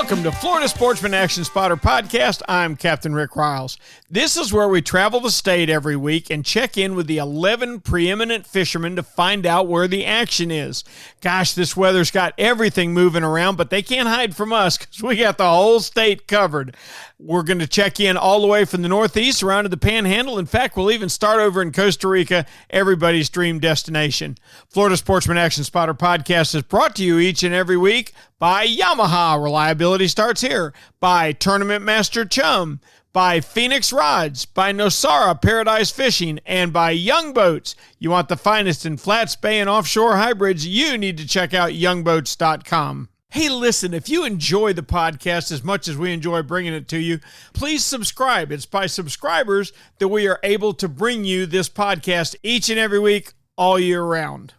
Welcome to Florida Sportsman Action Spotter Podcast. I'm Captain Rick Riles. This is where we travel the state every week and check in with the 11 preeminent fishermen to find out where the action is. Gosh, this weather's got everything moving around, but they can't hide from us because we got the whole state covered. We're going to check in all the way from the Northeast around to the Panhandle. In fact, we'll even start over in Costa Rica, everybody's dream destination. Florida Sportsman Action Spotter Podcast is brought to you each and every week by Yamaha, reliability starts here, by Tournament Master Chum, by Phoenix Rods, by Nosara Paradise Fishing, and by Young Boats. You want the finest in flats, bay, and offshore hybrids, you need to check out youngboats.com. Hey, listen, if you enjoy the podcast as much as we enjoy bringing it to you, please subscribe. It's by subscribers that we are able to bring you this podcast each and every week, all year round.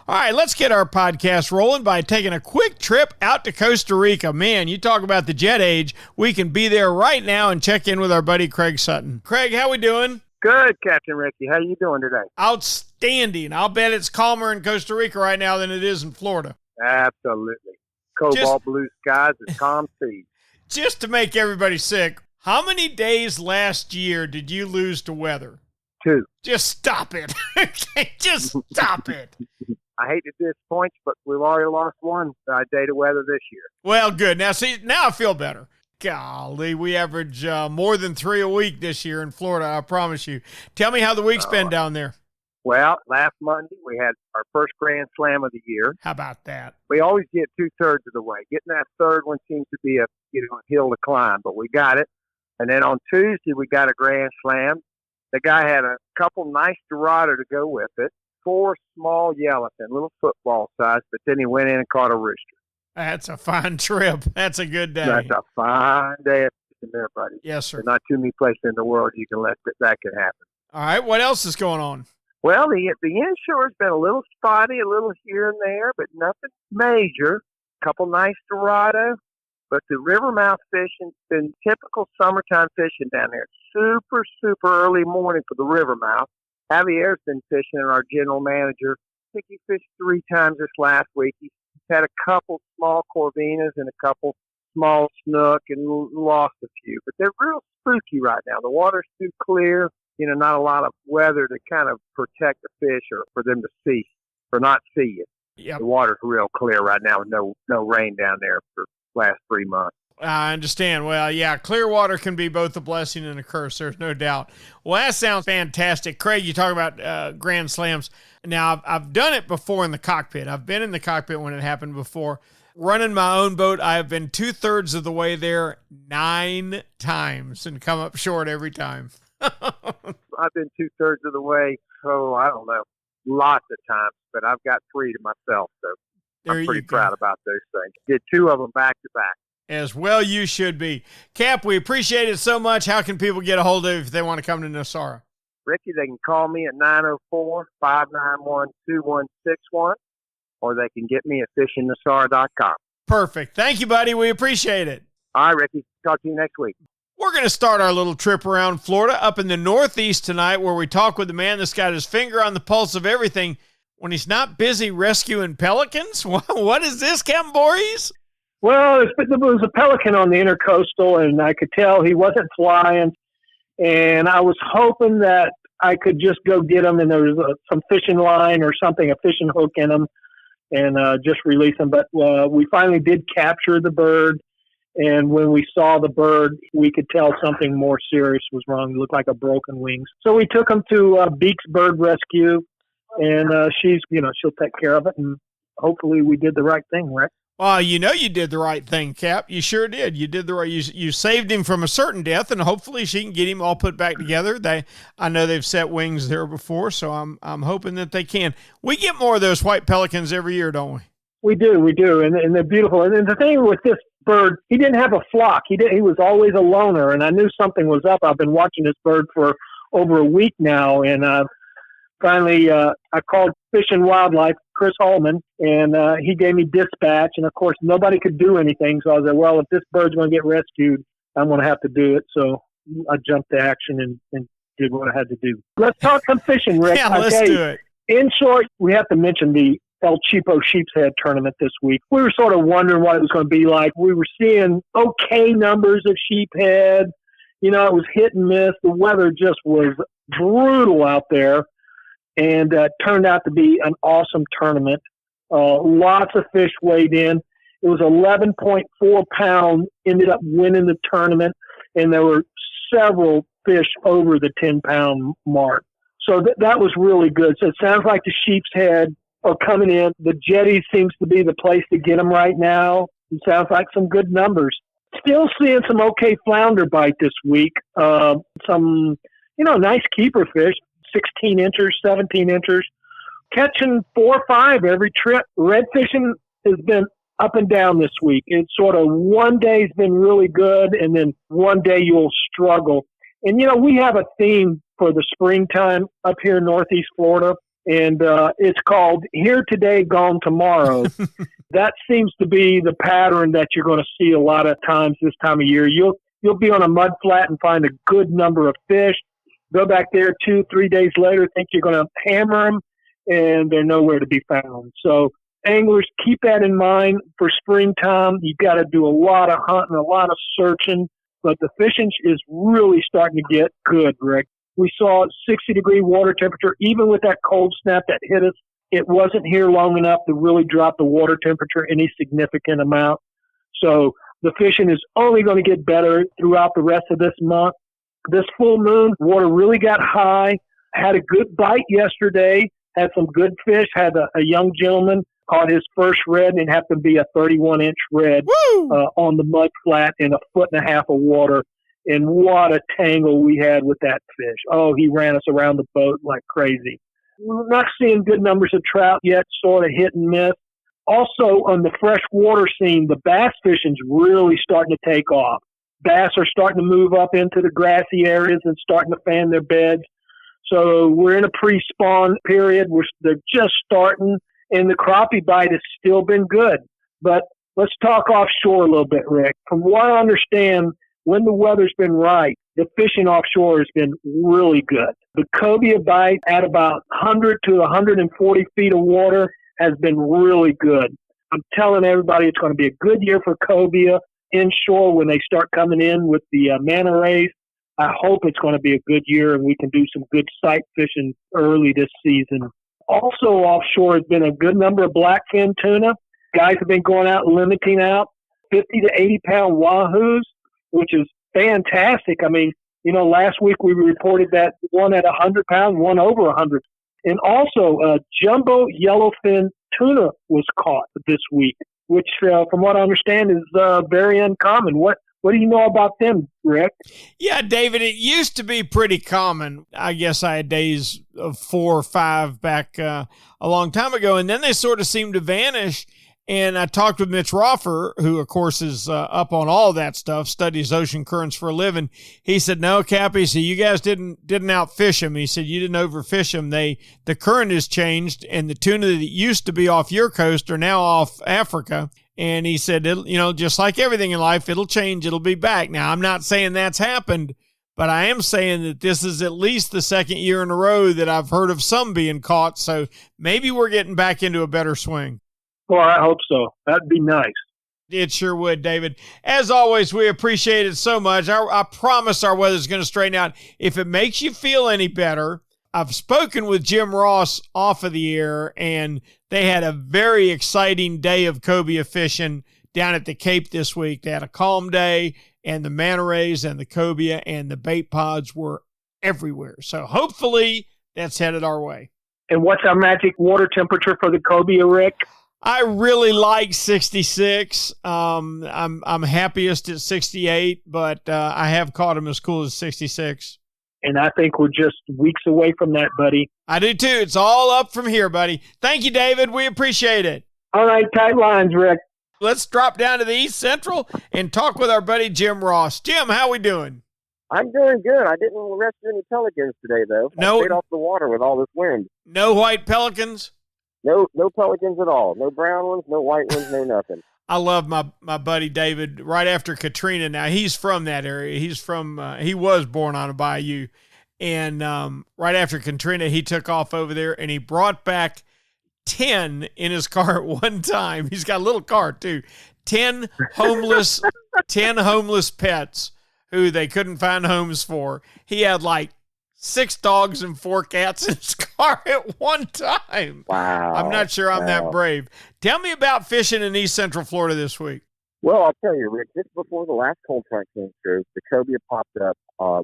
All right, let's get our podcast rolling by taking a quick trip out to Costa Rica. Man, you talk about the jet age. We can be there right now and check in with our buddy Craig Sutton. Craig, how we doing? Good, Captain Ricky. How you doing today? Outstanding. I'll bet it's calmer in Costa Rica right now than it is in Florida. Absolutely. Cobalt blue skies and calm seas. Just to make everybody sick, how many days last year did you lose to weather? 2. Just stop it. Just stop it. I hate to disappoint you, but we've already lost one day to weather this year. Well, good. Now I feel better. Golly, we average more than 3 a week this year in Florida, I promise you. Tell me how the week's been down there. Well, last Monday we had our first Grand Slam of the year. How about that? We always get 2/3 of the way. Getting that third one seems to be a hill to climb, but we got it. And then on Tuesday we got a Grand Slam. The guy had a couple nice Dorado to go with it. 4 small Yellowfin, little football size, but then he went in and caught a rooster. That's a fine trip. That's a good day. That's a fine day of fishing there, buddy. Yes, sir. There's not too many places in the world you can let that could happen. All right, what else is going on? Well, the inshore's been a little spotty, a little here and there, but nothing major. A couple nice Dorado, but the river mouth fishing's been typical summertime fishing down there. Super, super early morning for the river mouth. Javier's been fishing, and our general manager, I think he fished 3 times this last week. He's had a couple small corvinas and a couple small snook and lost a few. But they're real spooky right now. The water's too clear, not a lot of weather to kind of protect the fish or for them to see or not see it. Yep. The water's real clear right now with no rain down there for the last 3 months. I understand. Well, yeah, clear water can be both a blessing and a curse. There's no doubt. Well, that sounds fantastic. Craig, you talk about Grand Slams. Now, I've done it before in the cockpit. I've been in the cockpit when it happened before. Running my own boat, I have been 2/3 of the way there 9 times and come up short every time. I've been 2/3 of the way, I don't know, lots of times, but I've got 3 to myself, so I'm pretty proud about those things. Did 2 of them back to back. As well you should be. Cap, we appreciate it so much. How can people get a hold of you if they want to come to Nosara? Ricky, they can call me at 904-591-2161, or they can get me at fishingnosara.com. Perfect. Thank you, buddy. We appreciate it. All right, Ricky. Talk to you next week. We're going to start our little trip around Florida up in the Northeast tonight, where we talk with the man that's got his finger on the pulse of everything when he's not busy rescuing pelicans. What is this, Captain Voorhees? Well, there was a pelican on the intercoastal, and I could tell he wasn't flying. And I was hoping that I could just go get him, and there was some fishing line or something, a fishing hook in him, and just release him. But we finally did capture the bird, and when we saw the bird, we could tell something more serious was wrong. It looked like a broken wings. So we took him to Beaks Bird Rescue, and she'll take care of it, and hopefully we did the right thing, right? Well, you did the right thing, Cap. You sure did. You did the right. You saved him from a certain death, and hopefully she can get him all put back together. I know they've set wings there before, so I'm hoping that they can. We get more of those white pelicans every year, don't we? We do, and they're beautiful. And the thing with this bird, he didn't have a flock. He was always a loner, and I knew something was up. I've been watching this bird for over a week now, and finally I called Fish and Wildlife, Chris Holman, and he gave me dispatch. And, of course, nobody could do anything. So I said, well, if this bird's going to get rescued, I'm going to have to do it. So I jumped to action and did what I had to do. Let's talk some fishing, Rick. Yeah, let's do it. In short, we have to mention the El Cheapo Sheep's Head tournament this week. We were sort of wondering what it was going to be like. We were seeing okay numbers of sheephead. You know, it was hit and miss. The weather just was brutal out there, and turned out to be an awesome tournament. Lots of fish weighed in. It was 11.4 pounds, ended up winning the tournament, and there were several fish over the 10-pound mark. So that was really good. So it sounds like the sheep's head are coming in. The jetty seems to be the place to get them right now. It sounds like some good numbers. Still seeing some okay flounder bite this week. Some, nice keeper fish, 16 inches, 17 inches, catching 4 or 5 every trip. Red fishing has been up and down this week. It's sort of one day's been really good, and then one day you'll struggle. And, we have a theme for the springtime up here in Northeast Florida, and it's called Here Today, Gone Tomorrow. That seems to be the pattern that you're going to see a lot of times this time of year. You'll be on a mud flat and find a good number of fish. Go back there 2-3 days later, think you're going to hammer them, and they're nowhere to be found. So anglers, keep that in mind for springtime. You've got to do a lot of hunting, a lot of searching, but the fishing is really starting to get good, Rick. We saw 60-degree water temperature, even with that cold snap that hit us. It wasn't here long enough to really drop the water temperature any significant amount. So the fishing is only going to get better throughout the rest of this month. This full moon, water really got high. Had a good bite yesterday. Had some good fish. Had a young gentleman caught his first red, and it happened to be a 31-inch red on the mud flat in 1.5 feet of water. And what a tangle we had with that fish. Oh, he ran us around the boat like crazy. We're not seeing good numbers of trout yet, sort of hit and miss. Also, on the freshwater scene, the bass fishing's really starting to take off. Bass are starting to move up into the grassy areas and starting to fan their beds. So we're in a pre-spawn period. They're just starting, and the crappie bite has still been good. But let's talk offshore a little bit, Rick. From what I understand, when the weather's been right, the fishing offshore has been really good. The cobia bite at about 100 to 140 feet of water has been really good. I'm telling everybody it's going to be a good year for cobia inshore when they start coming in with the manta rays. I hope it's going to be a good year and we can do some good sight fishing early this season. Also offshore has been a good number of black fin tuna. Guys have been going out and limiting out 50 to 80 pound wahoos, which is fantastic. I mean, last week we reported that one at 100 pounds, one over 100. And also, jumbo yellowfin tuna was caught this week, which, from what I understand, is very uncommon. What do you know about them, Rick? Yeah, David, it used to be pretty common. I guess I had days of 4 or 5 back a long time ago, and then they sort of seemed to vanish. And I talked with Mitch Roffer, who, of course, is up on all that stuff, studies ocean currents for a living. He said, no, Cappy, so you guys didn't outfish them. He said, you didn't overfish them. The current has changed, and the tuna that used to be off your coast are now off Africa. And he said, just like everything in life, it'll change. It'll be back. Now, I'm not saying that's happened, but I am saying that this is at least the second year in a row that I've heard of some being caught. So maybe we're getting back into a better swing. Well, I hope so. That'd be nice. It sure would, David. As always, we appreciate it so much. I promise our weather's going to straighten out. If it makes you feel any better, I've spoken with Jim Ross off of the air, and they had a very exciting day of cobia fishing down at the Cape this week. They had a calm day, and the manta rays and the cobia and the bait pods were everywhere. So hopefully that's headed our way. And what's our magic water temperature for the cobia, Rick? I really like 66. I'm happiest at 68, but I have caught them as cool as 66. And I think we're just weeks away from that, buddy. I do too. It's all up from here, buddy. Thank you, David. We appreciate it. All right, tight lines, Rick. Let's drop down to the East Central and talk with our buddy Jim Ross. Jim, how we doing? I'm doing good. I didn't rescue any pelicans today, though. No. I stayed off the water with all this wind. No white pelicans? No pelicans at all. No brown ones, no white ones, no nothing. I love my buddy David. Right after Katrina, now he's from that area. He's from he was born on a bayou, and right after Katrina, he took off over there and he brought back 10 in his car at one time. He's got a little car too. 10 homeless pets who they couldn't find homes for. He had like 6 dogs and 4 cats in his car at one time. Wow. I'm not sure I'm that brave. Tell me about fishing in East Central Florida this week. Well, I'll tell you, Rick, just before the last cold front came through, the cobia popped up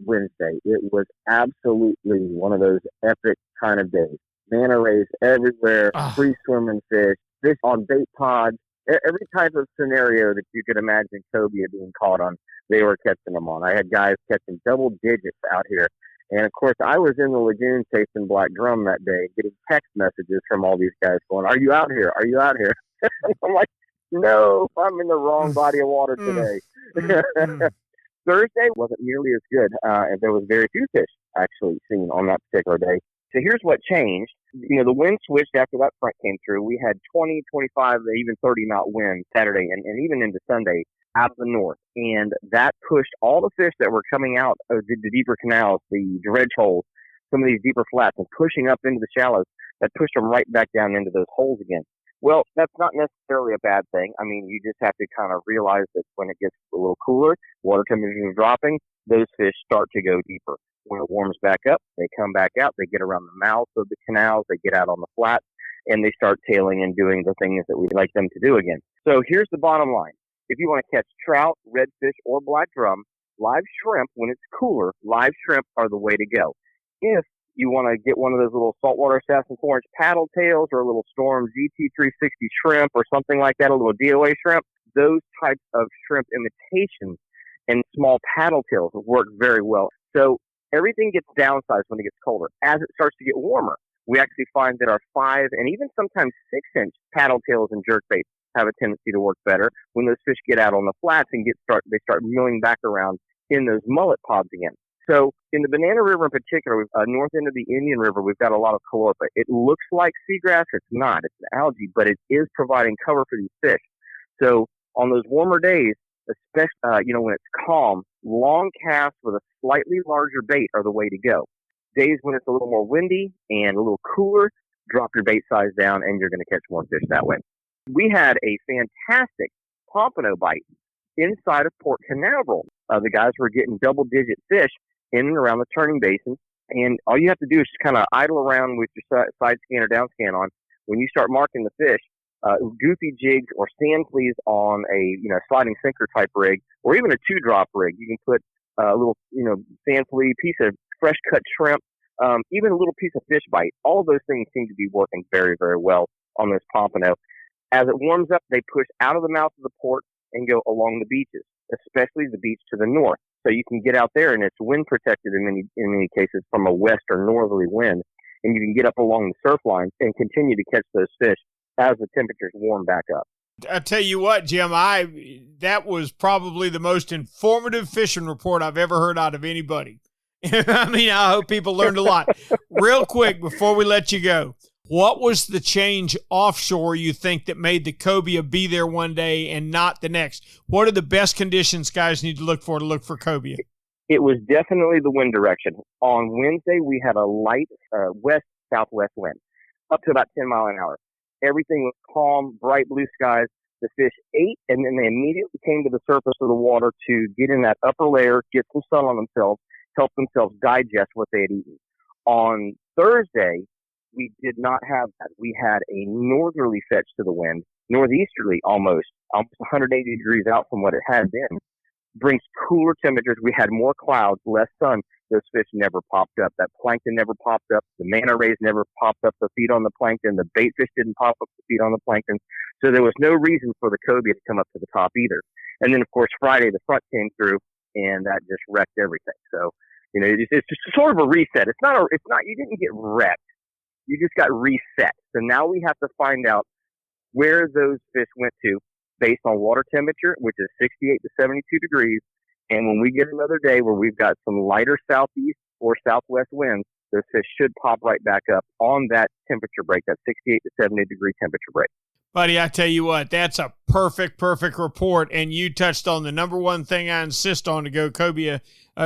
Wednesday. It was absolutely one of those epic kind of days. Manta rays everywhere, free swimming fish on bait pods, every type of scenario that you could imagine cobia being caught on, they were catching them on. I had guys catching double digits out here. And, of course, I was in the lagoon chasing black drum that day, getting text messages from all these guys going, "Are you out here? Are you out here?" I'm like, no, I'm in the wrong body of water today. Thursday wasn't nearly as good, and there was very few fish actually seen on that particular day. So here's what changed. You know, the wind switched after that front came through. We had 20, 25, even 30-knot wind Saturday and even into Sunday out of the north. And that pushed all the fish that were coming out of the deeper canals, the dredge holes, some of these deeper flats, and pushing up into the shallows, that pushed them right back down into those holes again. Well, that's not necessarily a bad thing. I mean, you just have to kind of realize that when it gets a little cooler, water temperatures are dropping, those fish start to go deeper. When it warms back up, they come back out, they get around the mouths of the canals, they get out on the flats, and they start tailing and doing the things that we'd like them to do again. So here's the bottom line. If you want to catch trout, redfish, or black drum, live shrimp, when it's cooler, live shrimp are the way to go. If you want to get one of those little saltwater assassin orange paddle tails or a little Storm GT360 shrimp or something like that, a little DOA shrimp, those types of shrimp imitations and small paddle tails work very well. So everything gets downsized when it gets colder. As it starts to get warmer, we actually find that our 5 and even sometimes 6-inch paddle tails and jerkbaits have a tendency to work better when those fish get out on the flats and they start milling back around in those mullet pods again. So in the Banana River in particular, north end of the Indian River, we've got a lot of calorpa. It looks like seagrass. It's not. It's an algae, but it is providing cover for these fish. So on those warmer days, especially when it's calm, long casts with a slightly larger bait are the way to go. Days when it's a little more windy and a little cooler, drop your bait size down and you're going to catch more fish that way. We had a fantastic pompano bite inside of Port Canaveral. The guys were getting double-digit fish in and around the turning basin, and all you have to do is just kind of idle around with your side scan or down scan on. When you start marking the fish, goofy jigs or sand fleas on a sliding sinker type rig, or even a 2-drop rig. You can put a little sand flea, piece of fresh cut shrimp, even a little piece of fish bite. All of those things seem to be working very, very well on this pompano. As it warms up, they push out of the mouth of the port and go along the beaches, especially the beach to the north. So you can get out there, and it's wind protected in many cases from a west or northerly wind, and you can get up along the surf lines and continue to catch those fish as the temperatures warm back up. I tell you what, Jim, that was probably the most informative fishing report I've ever heard out of anybody. I mean, I hope people learned a lot. Real quick, before we let you go, what was the change offshore you think that made the cobia be there one day and not the next? What are the best conditions guys need to look for cobia? It was definitely the wind direction. On Wednesday, we had a light west-southwest wind, up to about 10 miles an hour. Everything was calm, bright blue skies. The fish ate, and then they immediately came to the surface of the water to get in that upper layer, get some sun on themselves, help themselves digest what they had eaten. On Thursday, we did not have that. We had a northerly fetch to the wind, northeasterly almost 180 degrees out from what it had been. Brings cooler temperatures. We had more clouds, less sun. Those fish never popped up. That plankton never popped up. The manta rays never popped up to feed on the plankton. The bait fish didn't pop up to feed on the plankton. So there was no reason for the cobia to come up to the top either. And then, of course, Friday the front came through, and that just wrecked everything. So, it's just sort of a reset. You didn't get wrecked. You just got reset. So now we have to find out where those fish went to based on water temperature, which is 68 to 72 degrees. And when we get another day where we've got some lighter southeast or southwest winds, those fish should pop right back up on that temperature break, that 68 to 70 degree temperature break. Buddy, I tell you what, that's a perfect report. And you touched on the number one thing I insist on to go cobia,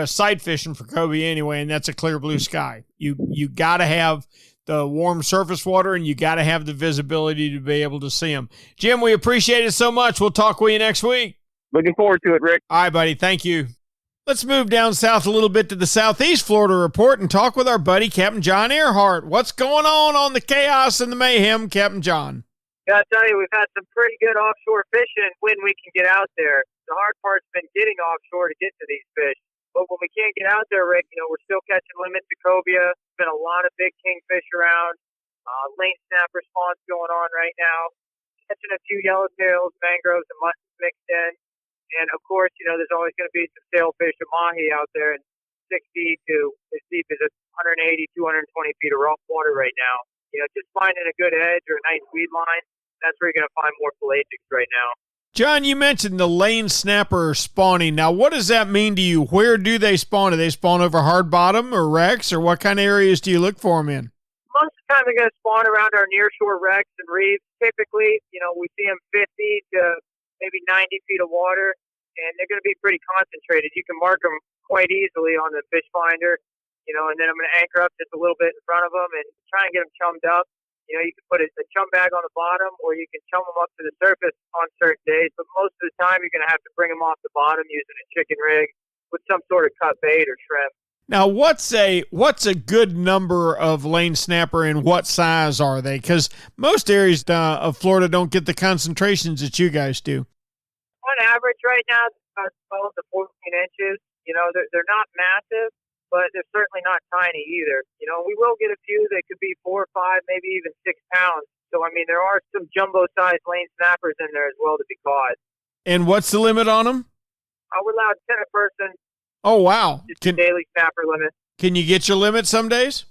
sight fishing for cobia anyway, and that's a clear blue sky. You got to have the warm surface water, and you got to have the visibility to be able to see them. Jim, we appreciate it so much. We'll talk with you next week. Looking forward to it, Rick. All right, buddy. Thank you. Let's move down south a little bit to the Southeast Florida Report and talk with our buddy, Captain John Earhart. What's going on the chaos and the mayhem, Captain John? Gotta tell you, we've had some pretty good offshore fishing when we can get out there. The hard part's been getting offshore to get to these fish. But when we can't get out there, Rick, we're still catching limits to cobia. There's been a lot of big kingfish around. Lane snapper spawns going on right now. Catching a few yellowtails, mangroves, and mussels mixed in. And, of course, there's always going to be some sailfish and mahi out there, and 60 to as deep as 180, 220 feet of rough water right now. Just finding a good edge or a nice weed line, that's where you're going to find more pelagics right now. John, you mentioned the lane snapper spawning. Now, what does that mean to you? Where do they spawn? Do they spawn over hard bottom or wrecks, or what kind of areas do you look for them in? Most of the time, they're going to spawn around our nearshore wrecks and reefs. Typically, we see them 50 to maybe 90 feet of water, and they're going to be pretty concentrated. You can mark them quite easily on the fish finder, and then I'm going to anchor up just a little bit in front of them and try and get them chummed up. You can put a chum bag on the bottom, or you can chum them up to the surface on certain days, but most of the time you're going to have to bring them off the bottom using a chicken rig with some sort of cut bait or shrimp. Now, what's a good number of lane snapper, and what size are they? Because most areas of Florida don't get the concentrations that you guys do. On average right now, it's about 12 to 14 inches. They're not massive, but they're certainly not tiny either. We will get a few that could be 4 or 5, maybe even 6 pounds. So, there are some jumbo-sized lane snappers in there as well to be caught. And what's the limit on them? We're allowed 10 a person. Oh, wow. It's a daily snapper limit. Can you get your limit some days?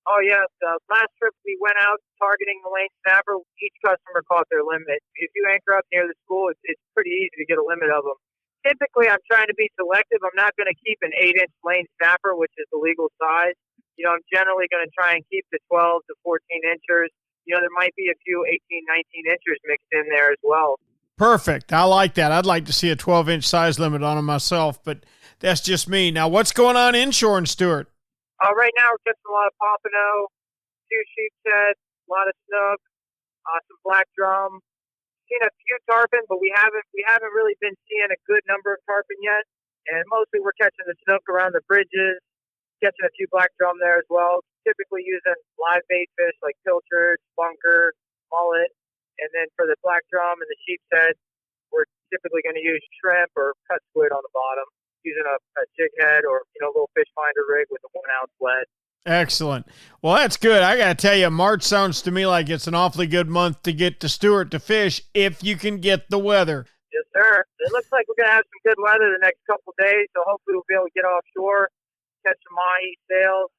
Oh, yes. Last trip we went out targeting the lane snapper. Each customer caught their limit. If you anchor up near the school, it's pretty easy to get a limit of them. Typically, I'm trying to be selective. I'm not going to keep an 8-inch lane snapper, which is the legal size. I'm generally going to try and keep the 12 to 14 inchers. There might be a few 18, 19 inchers mixed in there as well. Perfect. I like that. I'd like to see a 12-inch size limit on them myself, but that's just me. Now, what's going on inshore in Stewart? Right now, we're catching a lot of pompano, 2 sheepshead, a lot of snook, some black drum. Seen a few tarpon, but we haven't really been seeing a good number of tarpon yet. And mostly we're catching the snook around the bridges, catching a few black drum there as well. Typically using live bait fish like pilchard, bunker, mullet. And then for the black drum and the sheepshead, we're typically going to use shrimp or cut squid on the bottom, using a jig head or a little fish finder rig with a 1-ounce lead. Excellent. Well, that's good. I got to tell you, March sounds to me like it's an awfully good month to get to Stewart to fish if you can get the weather. Yes, sir. It looks like we're going to have some good weather the next couple of days, so hopefully we'll be able to get offshore, catch some mahi, sails,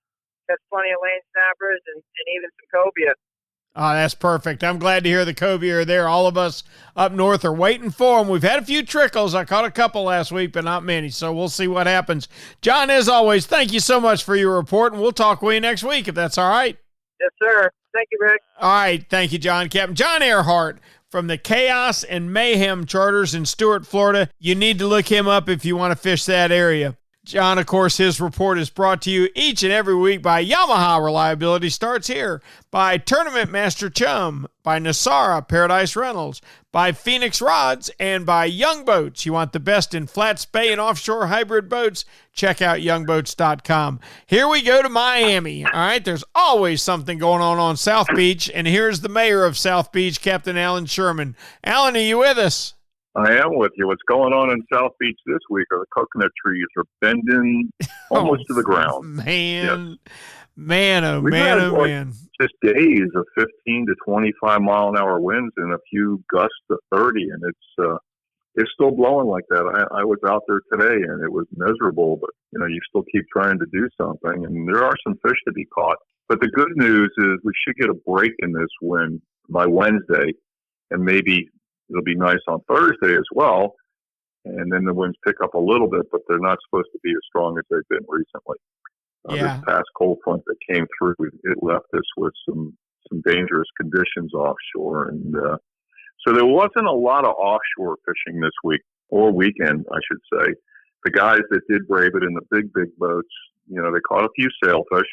catch plenty of lane snappers, and even some cobia. Oh, that's perfect. I'm glad to hear the cobia are there. All of us up north are waiting for them. We've had a few trickles. I caught a couple last week, but not many, so we'll see what happens. John, as always, thank you so much for your report, and we'll talk with you next week if that's all right. Yes, sir. Thank you, Rick. All right. Thank you, John. Captain John Earhart from the Chaos and Mayhem Charters in Stewart, Florida. You need to look him up if you want to fish that area. John, of course, his report is brought to you each and every week by Yamaha. Reliability starts here. By Tournament Master Chum. By Nosara Paradise Rentals. By Phoenix Rods. And by Young Boats. You want the best in flat spay and offshore hybrid boats? Check out youngboats.com. Here we go to Miami. All right, there's always something going on South Beach. And here's the mayor of South Beach, Captain Alan Sherman. Alan, are you with us? I am with you. What's going on in South Beach this week are the coconut trees are bending almost to the ground. Man, yes. Man, oh We've man, had, oh man. Just days of 15 to 25 mile an hour winds and a few gusts to 30, and it's still blowing like that. I was out there today and it was miserable, but you still keep trying to do something, and there are some fish to be caught. But the good news is we should get a break in this wind by Wednesday, and maybe it'll be nice on Thursday as well, and then the winds pick up a little bit, but they're not supposed to be as strong as they've been recently. This past cold front that came through, it left us with some dangerous conditions offshore, and so there wasn't a lot of offshore fishing this week, or weekend, I should say. The guys that did brave it in the big boats, they caught a few sailfish,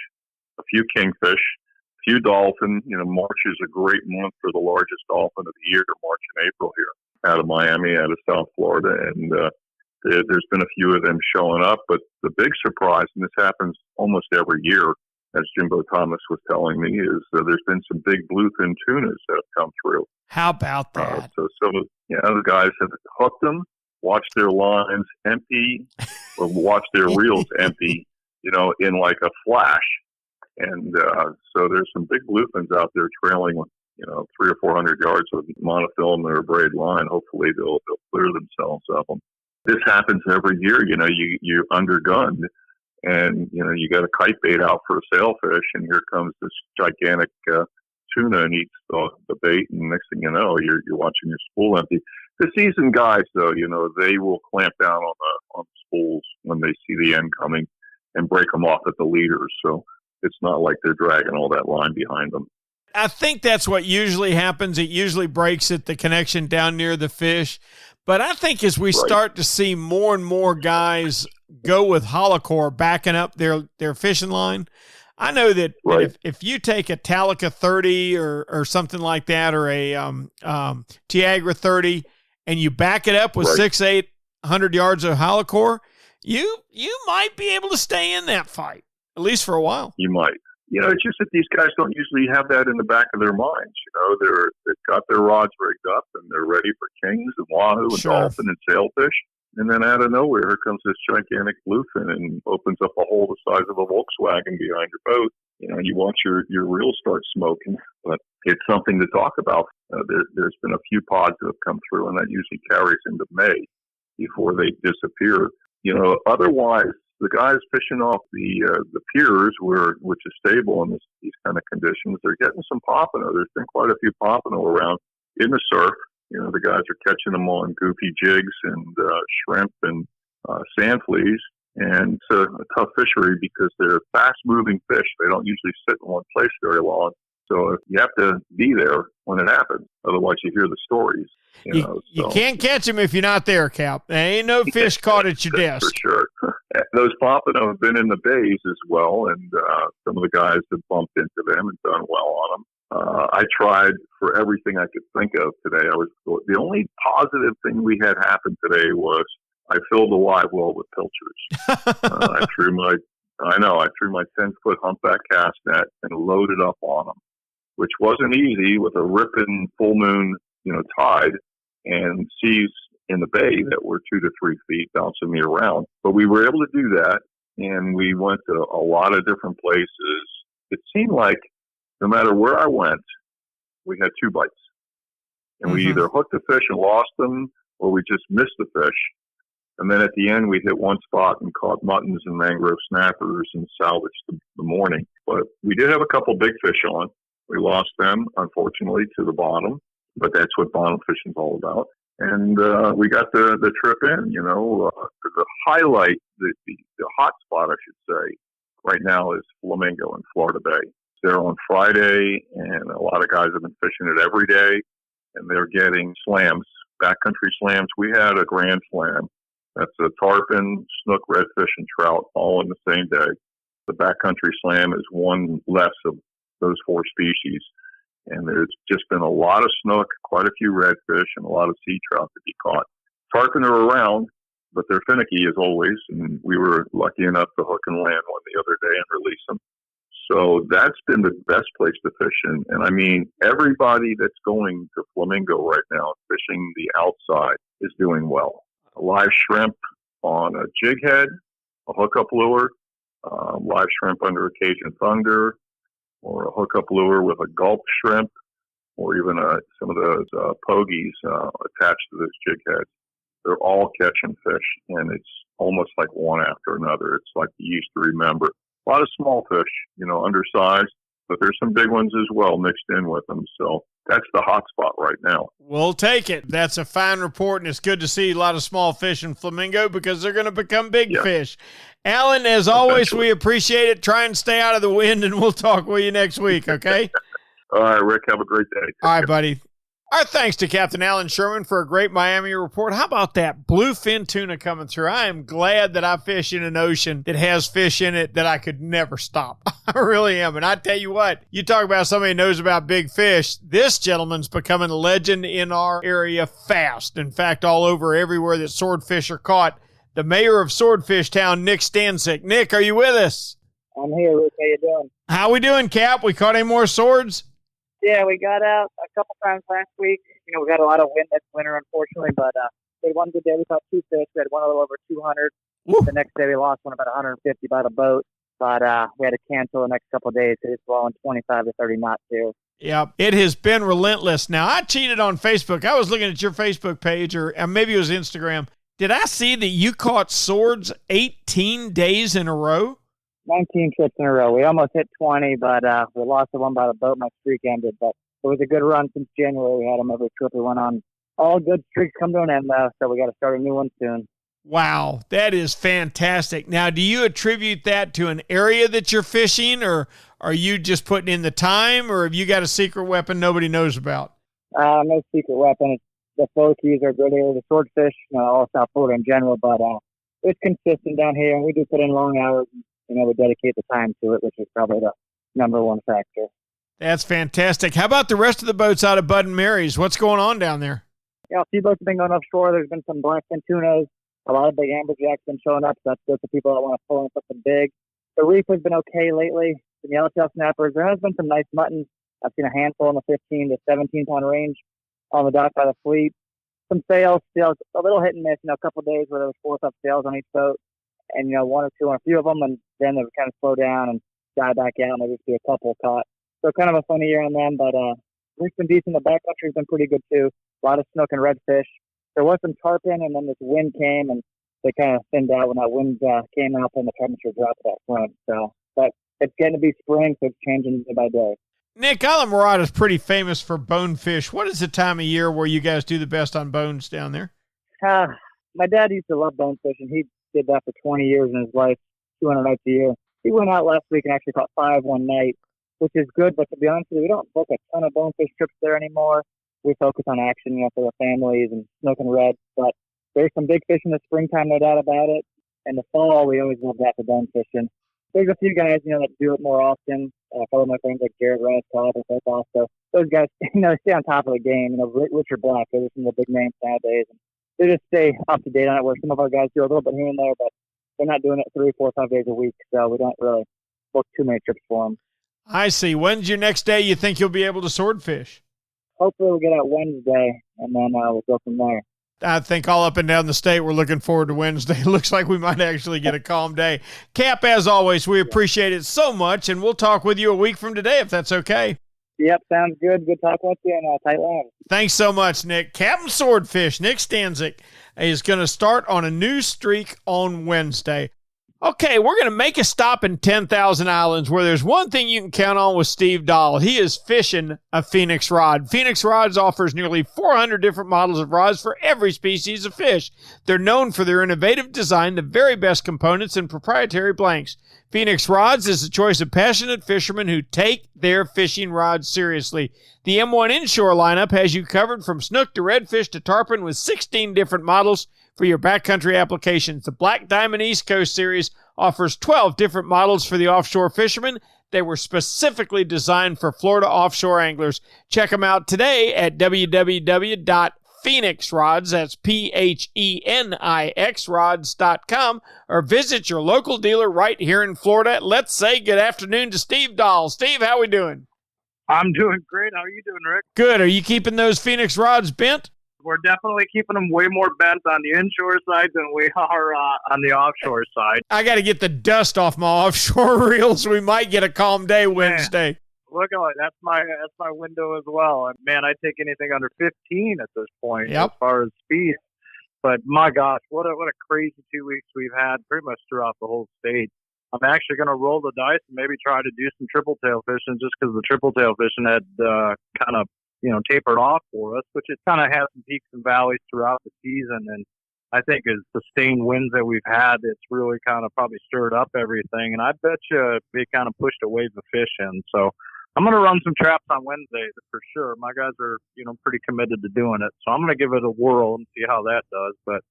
a few kingfish, a few dolphin. March is a great month for the largest dolphin of the year, March and April here out of Miami, out of South Florida. And there's been a few of them showing up. But the big surprise, and this happens almost every year, as Jimbo Thomas was telling me, is there's been some big bluefin tunas that have come through. How about that? So some of the guys have hooked them, watched their lines empty, or watched their reels empty, in like a flash. And so there's some big bluefins out there trailing, 300 or 400 yards of monofilament or braid line. Hopefully they'll clear themselves of them. This happens every year. You're undergunned, and you got a kite bait out for a sailfish, and here comes this gigantic tuna and eats the bait, and next thing you know, you're watching your spool empty. The seasoned guys, though, they will clamp down on the spools when they see the end coming and break them off at the leaders. So it's not like they're dragging all that line behind them. I think that's what usually happens. It usually breaks at the connection down near the fish. But I think as we start to see more and more guys go with holocore backing up their fishing line, I know that if you take a Talica 30 or something like that, or a Tiagra 30, and you back it up with 600-800 yards of holocore, you might be able to stay in that fight, at least for a while. You might. It's just that these guys don't usually have that in the back of their minds. They've got their rods rigged up and they're ready for kings and wahoo and dolphin and sailfish. And then out of nowhere, here comes this gigantic bluefin and opens up a hole the size of a Volkswagen behind your boat. You watch your reels start smoking. But it's something to talk about. There's been a few pods that have come through, and that usually carries into May before they disappear. Otherwise, the guys fishing off the piers, which is stable in these kind of conditions, they're getting some pompano. There's been quite a few pompano around in the surf. The guys are catching them on goofy jigs and shrimp and sand fleas. And it's a tough fishery because they're fast-moving fish. They don't usually sit in one place very long. So you have to be there when it happens. Otherwise, you hear the stories. You can't catch them if you're not there, Cap. There ain't no fish caught at your desk. For sure. Those pompano have been in the bays as well, and some of the guys have bumped into them and done well on them. I tried for everything I could think of today. The only positive thing we had happen today was I filled a live well with pilchers. I threw my 10-foot humpback cast net and loaded up on them, which wasn't easy with a ripping full moon, tide and seas in the bay that were 2 to 3 feet bouncing me around. But we were able to do that, and we went to a lot of different places. It seemed like no matter where I went, we had 2 bites. And we either hooked the fish and lost them, or we just missed the fish. And then at the end, we hit one spot and caught muttons and mangrove snappers and salvaged the morning. But we did have a couple big fish on. We lost them, unfortunately, to the bottom. But that's what bottom fishing is all about. And we got the trip in, The highlight, the hot spot, I should say, right now is Flamingo in Florida Bay. They're on Friday, and a lot of guys have been fishing it every day, and they're getting slams, backcountry slams. We had a grand slam. That's a tarpon, snook, redfish, and trout all in the same day. The backcountry slam is one less of those 4 species. And there's just been a lot of snook, quite a few redfish, and a lot of sea trout to be caught. Tarpon are around, but they're finicky as always, and we were lucky enough to hook and land one the other day and release them. So that's been the best place to fish in. And I mean, everybody that's going to Flamingo right now, fishing the outside, is doing well. A live shrimp on a jig head, a hookup lure, live shrimp under a Cajun Thunder, or a hookup lure with a gulp shrimp, or even some of those pogies attached to those jig heads. They're all catching fish, and it's almost like one after another. It's like you used to remember. A lot of small fish, undersized, but there's some big ones as well mixed in with them. So that's the hot spot right now. We'll take it. That's a fine report, and it's good to see a lot of small fish in Flamingo because they're going to become big fish. Alan, as always, we appreciate it. Try and stay out of the wind, and we'll talk with you next week, okay? All right, Rick, have a great day. All right, buddy. Our thanks to Captain Alan Sherman for a great Miami report. How about that blue fin tuna coming through? I am glad that I fish in an ocean that has fish in it that I could never stop. I really am. And I tell you what, you talk about somebody who knows about big fish. This gentleman's becoming a legend in our area fast. In fact, all over everywhere that swordfish are caught. The mayor of Swordfish Town, Nick Stanczyk. Nick, are you with us? I'm here, Rick. How you doing? How we doing, Cap? We caught any more swords? Yeah, we got out a couple times last week. We got a lot of wind this winter, unfortunately, but we had one good day. We caught 2 fish. We had one a little over 200. Woo. The next day we lost one about 150 by the boat, but we had to cancel the next couple of days. It's blowing 25 to 30 knots too. Yeah, it has been relentless. Now, I cheated on Facebook. I was looking at your Facebook page, or maybe it was Instagram. Did I see that you caught swords 18 days in a row? 19 trips in a row. We almost hit 20, but we lost the one by the boat. My streak ended, but it was a good run since January. We had them every trip we went on. All good streaks come to an end, though, so we got to start a new one soon. Wow, that is fantastic. Now, do you attribute that to an area that you're fishing, or are you just putting in the time, or have you got a secret weapon nobody knows about? No secret weapon. The Fokies are good here, the swordfish, all South Florida in general, but it's consistent down here, and we do put in long hours. We dedicate the time to it, which is probably the number one factor. That's fantastic. How about the rest of the boats out of Bud and Mary's? What's going on down there? Yeah, a few boats have been going offshore. There's been some black fin tunas. A lot of big amberjacks been showing up. So that's good for people that want to pull in something big. The reef has been okay lately. Some yellowtail snappers. There has been some nice muttons. I've seen a handful in the 15 to 17 pound range on the dock by the fleet. Some sails, still a little hit and miss. A couple of days where there was 4 or 5 sails on each boat. And, 1 or 2 on a few of them, and then they would kind of slow down and die back out, and there would be a couple caught. So kind of a funny year on them, but reef's been decent. The backcountry's been pretty good, too. A lot of snook and redfish. There was some tarpon, and then this wind came, and they kind of thinned out when that wind came out and the temperature dropped that front. So, but it's getting to be spring, so it's changing day by day. Nick, Islamorada is pretty famous for bonefish. What is the time of year where you guys do the best on bones down there? My dad used to love bonefish, and he did that for 20 years in his life, 200 nights a year. He went out last week and actually caught 5 one night, which is good, but to be honest with you, we don't book a ton of bonefish trips there anymore. We focus on action, for the families and snook and red, but there's some big fish in the springtime, no doubt about it. In the fall, we always love that for bonefishing. There's a few guys, that do it more often. A couple of my friends like Garrett Rice, Todd, and also those guys, stay on top of the game. Richard Black, those are some of the big names nowadays. They just stay up to date on it, where some of our guys do a little bit here and there, but they're not doing it 3, 4, 5 days a week, so we don't really book too many trips for them. I see. When's your next day you think you'll be able to swordfish? Hopefully we'll get out Wednesday, and then we'll go from there. I think all up and down the state, we're looking forward to Wednesday. It looks like we might actually get a calm day. Cap, as always, we appreciate it so much, and we'll talk with you a week from today, if that's okay. Yep, sounds good. Good talking with you, and tight line. Thanks so much, Nick. Captain Swordfish, Nick Stanczyk, is going to start on a new streak on Wednesday. Okay, we're going to make a stop in 10,000 Islands, where there's one thing you can count on with Steve Dahl. He is fishing a Phoenix rod. Phoenix Rods offers nearly 400 different models of rods for every species of fish. They're known for their innovative design, the very best components, and proprietary blanks. Phoenix Rods is the choice of passionate fishermen who take their fishing rods seriously. The M1 Inshore lineup has you covered from snook to redfish to tarpon with 16 different models for your backcountry applications. The Black Diamond East Coast Series offers 12 different models for the offshore fishermen. They were specifically designed for Florida offshore anglers. Check them out today at www.phoenixrods, that's PHENIX rods.com, or visit your local dealer right here in Florida. Let's say good afternoon to Steve Dahl. Steve, how we doing? I'm doing great. How are you doing, Rick? Good. Are you keeping those Phoenix rods bent? We're definitely keeping them way more bent on the inshore side than we are on the offshore side. I got to get the dust off my offshore reels. We might get a calm day Wednesday. Man, look at it. That's my window as well. And man, I take anything under 15 at this point as far as speed. But my gosh, what a crazy 2 weeks we've had pretty much throughout the whole state. I'm actually going to roll the dice and maybe try to do some triple tail fishing, just because the triple tail fishing had kind of tapered off for us, which it kind of had some peaks and valleys throughout the season. And I think as sustained winds that we've had, it's really kind of probably stirred up everything. And I bet you they kind of pushed a wave of fish in. So I'm going to run some traps on Wednesday for sure. My guys are, pretty committed to doing it. So I'm going to give it a whirl and see how that does. But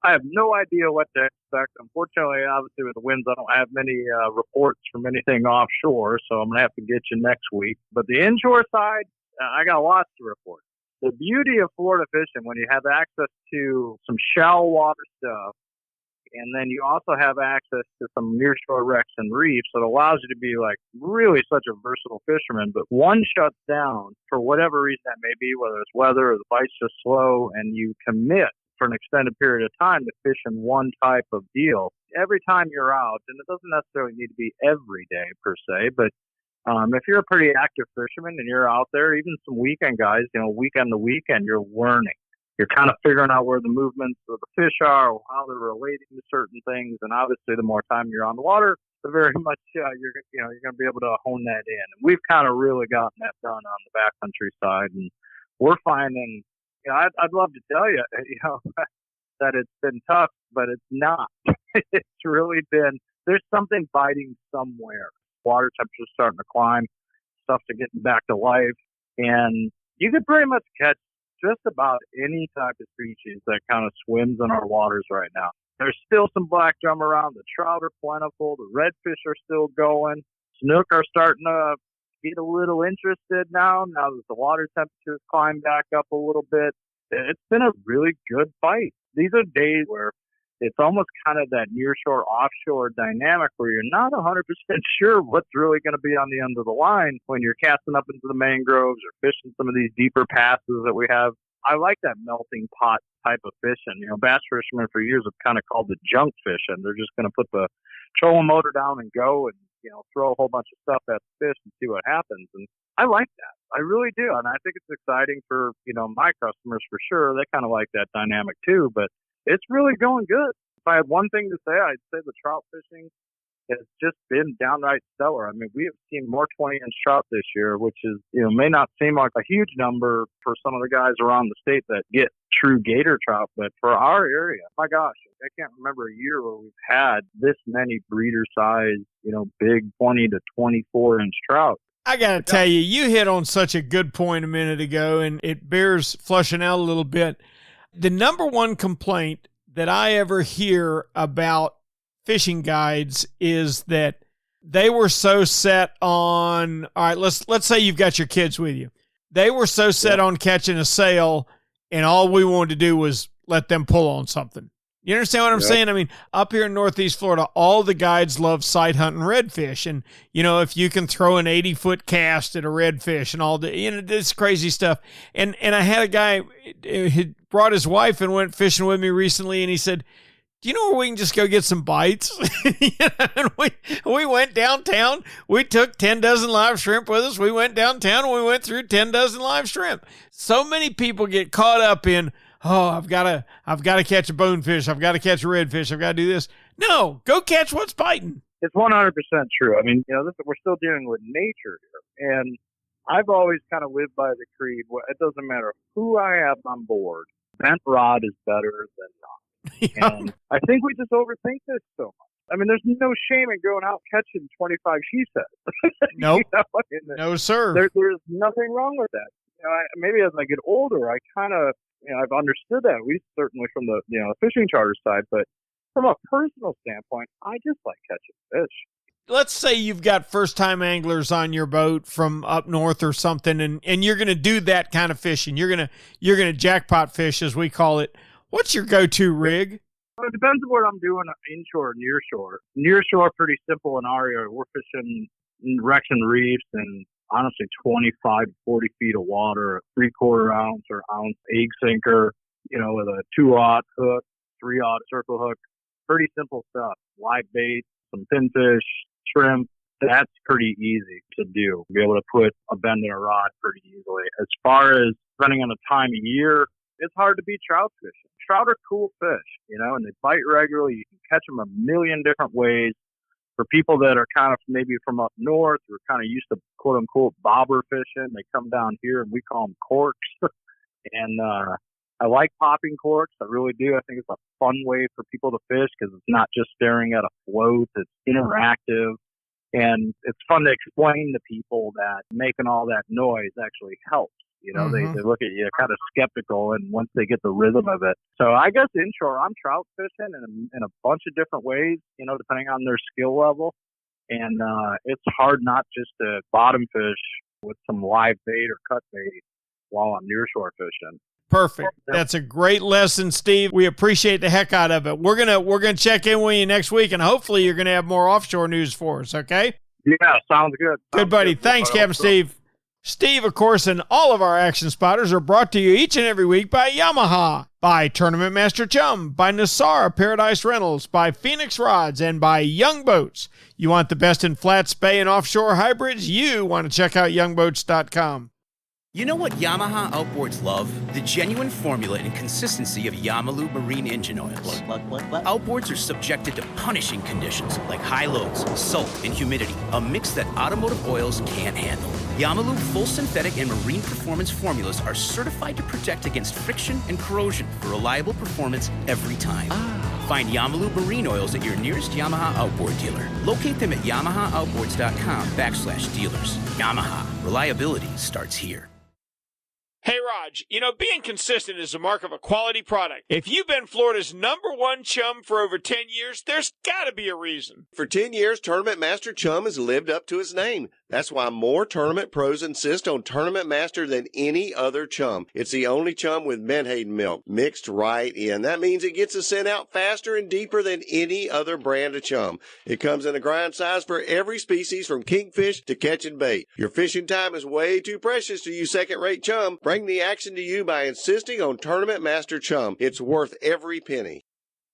I have no idea what to expect. Unfortunately, obviously with the winds, I don't have many reports from anything offshore. So I'm going to have to get you next week. But the inshore side, I got lots to report. The beauty of Florida fishing, when you have access to some shallow water stuff, and then you also have access to some nearshore wrecks and reefs, so it allows you to be like really such a versatile fisherman. But one shuts down for whatever reason that may be, whether it's weather or the bite's just slow, and you commit for an extended period of time to fish in one type of deal. Every time you're out, and it doesn't necessarily need to be every day per se, but if you're a pretty active fisherman and you're out there, even some weekend guys, weekend to weekend, you're learning. You're kind of figuring out where the movements of the fish are, or how they're relating to certain things. And obviously, the more time you're on the water, the very much you're going to be able to hone that in. And we've kind of really gotten that done on the backcountry side, and we're finding. I'd love to tell you, that it's been tough, but it's not. It's really been. There's something biting somewhere. Water temperature's starting to climb, stuff's getting back to life, and you could pretty much catch just about any type of species that kind of swims in our waters right now. There's still some black drum around. The trout are plentiful. The redfish are still going. Snook are starting to get a little interested now that the water temperatures climb back up a little bit. It's been a really good fight. These are days where it's almost kind of that nearshore, offshore dynamic where you're not 100% sure what's really going to be on the end of the line when you're casting up into the mangroves or fishing some of these deeper passes that we have. I like that melting pot type of fishing. Bass fishermen for years have kind of called it junk fishing. They're just going to put the trolling motor down and go and, throw a whole bunch of stuff at the fish and see what happens. And I like that. I really do. And I think it's exciting for, my customers for sure. They kind of like that dynamic too, but it's really going good. If I had one thing to say, I'd say the trout fishing has just been downright stellar. I mean, we have seen more 20-inch trout this year, which is, may not seem like a huge number for some of the guys around the state that get true gator trout, but for our area, my gosh, I can't remember a year where we've had this many breeder size, big 20 to 24-inch trout. I got to tell you, you hit on such a good point a minute ago, and it bears fleshing out a little bit. The number one complaint that I ever hear about fishing guides is that they were so set on, all right, let's say you've got your kids with you. They were so set on catching a sail, and all we wanted to do was let them pull on something. You understand what I'm saying? I mean, up here in Northeast Florida, all the guides love sight hunting redfish. And, if you can throw an 80-foot cast at a redfish and all this crazy stuff. And I had a guy who brought his wife and went fishing with me recently, and he said, do you know where we can just go get some bites? And we went downtown. We took 10 dozen live shrimp with us. We went downtown and we went through 10 dozen live shrimp. So many people get caught up in, I've got to catch a bonefish. I've got to catch a redfish. I've got to do this. No, go catch what's biting. It's 100% true. I mean, we're still dealing with nature here. And I've always kind of lived by the creed, it doesn't matter who I have on board, bent rod is better than not. And I think we just overthink this so much. I mean, there's no shame in going out catching 25 she says. Nope. No, sir. There's nothing wrong with that. Maybe as I get older, I kind of, I've understood that, at least certainly from the, fishing charter side. But from a personal standpoint, I just like catching fish. Let's say you've got first-time anglers on your boat from up north or something, and you're going to do that kind of fishing. You're going to jackpot fish, as we call it. What's your go-to rig? Well, it depends on what I'm doing, inshore or nearshore. Nearshore, pretty simple in our area. We're fishing wrecks and reefs and honestly 25 to 40 feet of water, a 3/4 ounce or ounce egg sinker, with a 2/0 hook, 3/0 circle hook. Pretty simple stuff. Live bait, some pinfish, shrimp. That's pretty easy to do. Be able to put a bend in a rod pretty easily. As far as depending on the time of year, it's hard to beat trout fishing. Trout are cool fish, and they bite regularly. You can catch them a million different ways. For people that are kind of maybe from up north, who are kind of used to quote unquote bobber fishing, they come down here and we call them corks. And I like popping corks. I really do. I think it's a fun way for people to fish because it's not just staring at a float. It's interactive. And it's fun to explain to people that making all that noise actually helps. You know, they look at you kind of skeptical, and once they get the rhythm of it. So I guess inshore, I'm trout fishing in a bunch of different ways, you know, depending on their skill level. And it's hard not just to bottom fish with some live bait or cut bait while I'm nearshore fishing. Perfect. That's a great lesson, Steve. We appreciate the heck out of it. We're gonna check in with you next week, and hopefully you're gonna have more offshore news for us. Okay? Yeah, sounds good. Good, buddy. Thanks, Captain Steve. Steve, of course, and all of our action spotters are brought to you each and every week by Yamaha, by Tournament Master Chum, by Nosara Paradise Rentals, by Phoenix Rods, and by Young Boats. You want the best in flats, bay, and offshore hybrids? You want to check out youngboats.com. You know what Yamaha Outboards love? The genuine formula and consistency of Yamalu marine engine oils. What? Outboards are subjected to punishing conditions like high loads, salt, and humidity, a mix that automotive oils can't handle. Yamalu full synthetic and marine performance formulas are certified to protect against friction and corrosion for reliable performance every time. Find Yamalu marine oils at your nearest Yamaha Outboard dealer. Locate them at yamahaoutboards.com/dealers. Yamaha, reliability starts here. Hey, Raj, you know, being consistent is a mark of a quality product. If you've been Florida's #1 chum for over 10 years, there's got to be a reason. For 10 years, Tournament Master Chum has lived up to its name. That's why more tournament pros insist on Tournament Master than any other chum. It's the only chum with menhaden milk mixed right in. That means it gets the scent out faster and deeper than any other brand of chum. It comes in a grind size for every species from kingfish to catching bait. Your fishing time is way too precious to use second-rate chum. Bring the action to you by insisting on Tournament Master Chum. It's worth every penny.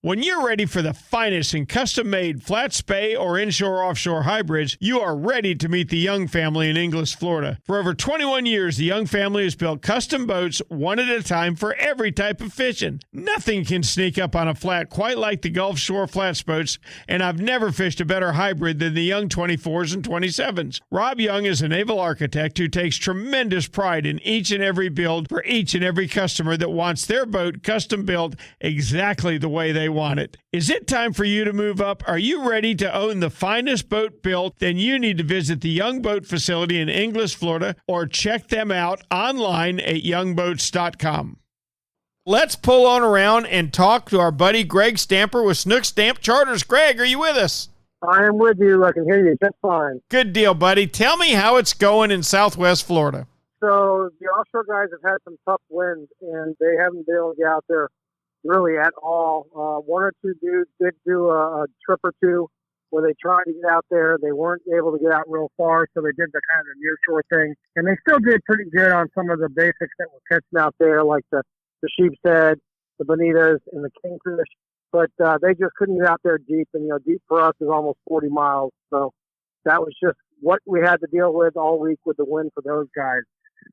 When you're ready for the finest in custom-made flat spay or inshore-offshore hybrids, you are ready to meet the Young family in Inglis, Florida. For over 21 years, the Young family has built custom boats one at a time for every type of fishing. Nothing can sneak up on a flat quite like the Gulf Shore flats boats, and I've never fished a better hybrid than the Young 24s and 27s. Rob Young is a naval architect who takes tremendous pride in each and every build for each and every customer that wants their boat custom built exactly the way they want it. Is it time for you to move up? Are you ready to own the finest boat built? Then you need to visit the Young Boat facility in Inglis, Florida, or check them out online at youngboats.com. Let's pull on around and talk to our buddy Greg Stamper with Snook Stamp Charters. Greg, are you with us? I am with you. I can hear you just fine. Good deal, buddy. Tell me how it's going in Southwest Florida. So the offshore guys have had some tough winds, and they haven't been able to get out there really at all. One or two dudes did do a trip or two where they tried to get out there. They weren't able to get out real far, so they did the kind of nearshore thing. And they still did pretty good on some of the basics that were catching out there, like the sheep's head, the bonitas, and the kingfish. But they just couldn't get out there deep. And, you know, deep for us is almost 40 miles. So that was just what we had to deal with all week with the wind for those guys.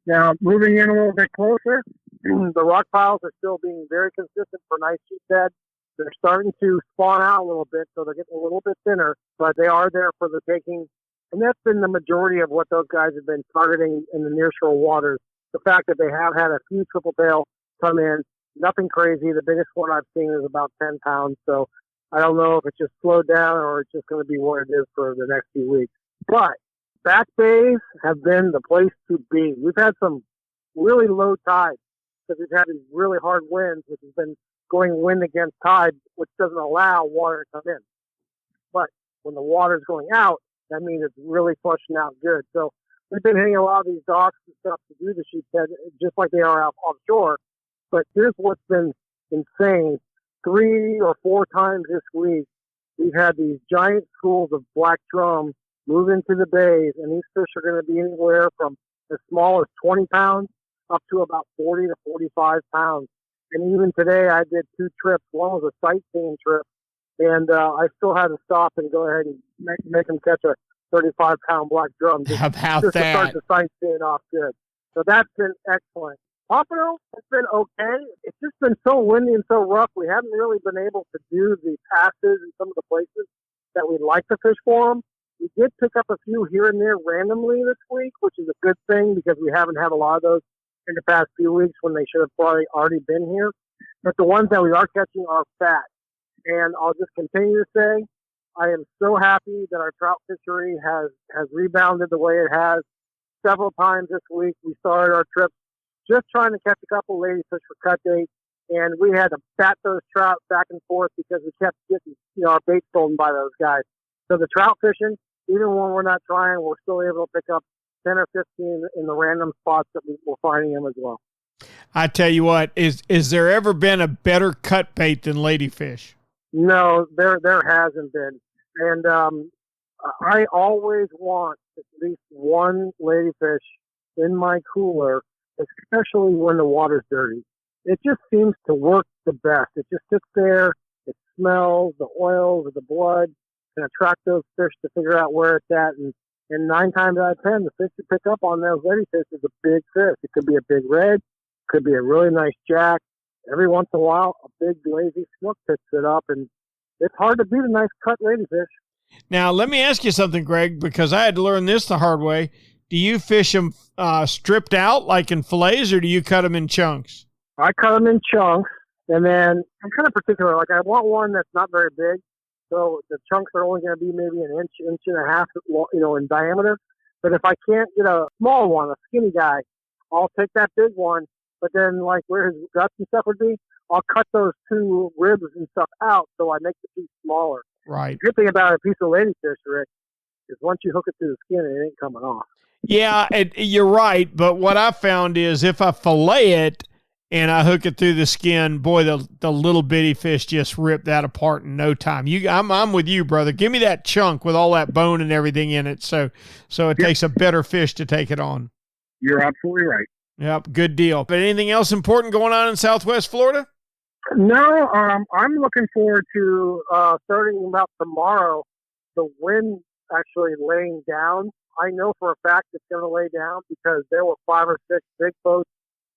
Now, moving in a little bit closer, the rock piles are still being very consistent for nice sheephead. They're starting to spawn out a little bit, so they're getting a little bit thinner, but they are there for the taking. And that's been the majority of what those guys have been targeting in the nearshore waters. The fact that they have had a few triple tail come in, nothing crazy. The biggest one I've seen is about 10 pounds. So I don't know if it's just slowed down or it's just going to be what it is for the next few weeks. But back bays have been the place to be. We've had some really low tides because we've had these really hard winds, which has been going wind against tide, which doesn't allow water to come in. But when the water's going out, that means it's really flushing out good. So we've been hitting a lot of these docks and stuff to do the sheephead, just like they are out offshore. But here's what's been insane. 3 or 4 times this week, we've had these giant schools of black drum move into the bays, and these fish are going to be anywhere from as small as 20 pounds up to about 40 to 45 pounds. And even today, I did 2 trips. One was a sightseeing trip, and I still had to stop and go ahead and make them catch a 35-pound black drum. How about just that? To start the sightseeing off good. So that's been excellent. Pompano has been okay. It's just been so windy and so rough. We haven't really been able to do the passes in some of the places that we'd like to fish for them. We did pick up a few here and there randomly this week, which is a good thing because we haven't had a lot of those in the past few weeks when they should have probably already been here. But the ones that we are catching are fat. And I'll just continue to say I am so happy that our trout fishery has rebounded the way it has. Several times this week, we started our trip just trying to catch a couple ladyfish for cut bait, and we had to bat those trout back and forth because we kept getting, our bait stolen by those guys. So the trout fishing, even when we're not trying, we're still able to pick up 10 or 15 in the random spots that we're finding them as well. I tell you what, is there ever been a better cut bait than ladyfish? No, there hasn't been. And I always want at least one ladyfish in my cooler, especially when the water's dirty. It just seems to work the best. It just sits there. It smells the oils or the blood and attract those fish to figure out where it's at. And 9 times out of 10, the fish you pick up on those ladyfish is a big fish. It could be a big red, could be a really nice jack. Every once in a while, a big lazy snook picks it up, and it's hard to beat a nice cut ladyfish. Now, let me ask you something, Greg, because I had to learn this the hard way. Do you fish them stripped out like in fillets, or do you cut them in chunks? I cut them in chunks, and then I'm kind of particular. Like, I want one that's not very big, so the chunks are only going to be maybe an inch and a half, in diameter. But if I can't get a small one, a skinny guy, I'll take that big one. But then, like where his guts and stuff would be, I'll cut those 2 ribs and stuff out so I make the piece smaller. Right. The good thing about a piece of ladyfish, Rick, is once you hook it to the skin, it ain't coming off. Yeah, you're right. But what I found is if I fillet it and I hook it through the skin, boy, the little bitty fish just rip that apart in no time. I'm with you, brother. Give me that chunk with all that bone and everything in it. So it takes a better fish to take it on. You're absolutely right. Yep, good deal. But anything else important going on in Southwest Florida? No, I'm looking forward to starting about tomorrow, the wind actually laying down. I know for a fact it's going to lay down because there were 5 or 6 big boats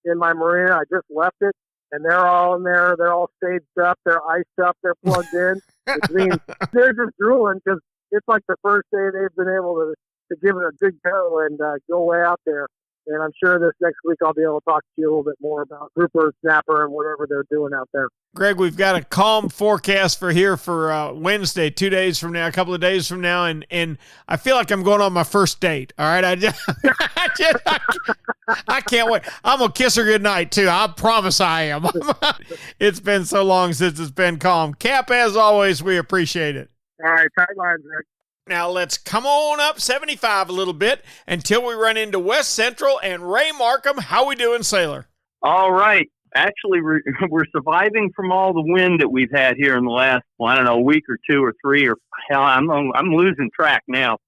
in my marina. I just left it, and they're all in there. They're all staged up. They're iced up. They're plugged in, which means they're just drooling because it's like the first day they've been able to give it a good go and go way out there. And I'm sure this next week I'll be able to talk to you a little bit more about grouper, snapper, and whatever they're doing out there. Greg, we've got a calm forecast for Wednesday, 2 days from now, a couple of days from now, and I feel like I'm going on my first date. All right, I can't wait. I'm gonna kiss her goodnight too. I promise I am. It's been so long since it's been calm. Cap, as always, we appreciate it. All right, tight lines, Rick. Now let's come on up 75 a little bit until we run into West Central and Ray Markham. How we doing, sailor? All right. Actually, we're surviving from all the wind that we've had here in the last, week or 2 or 3 or hell, I'm losing track now.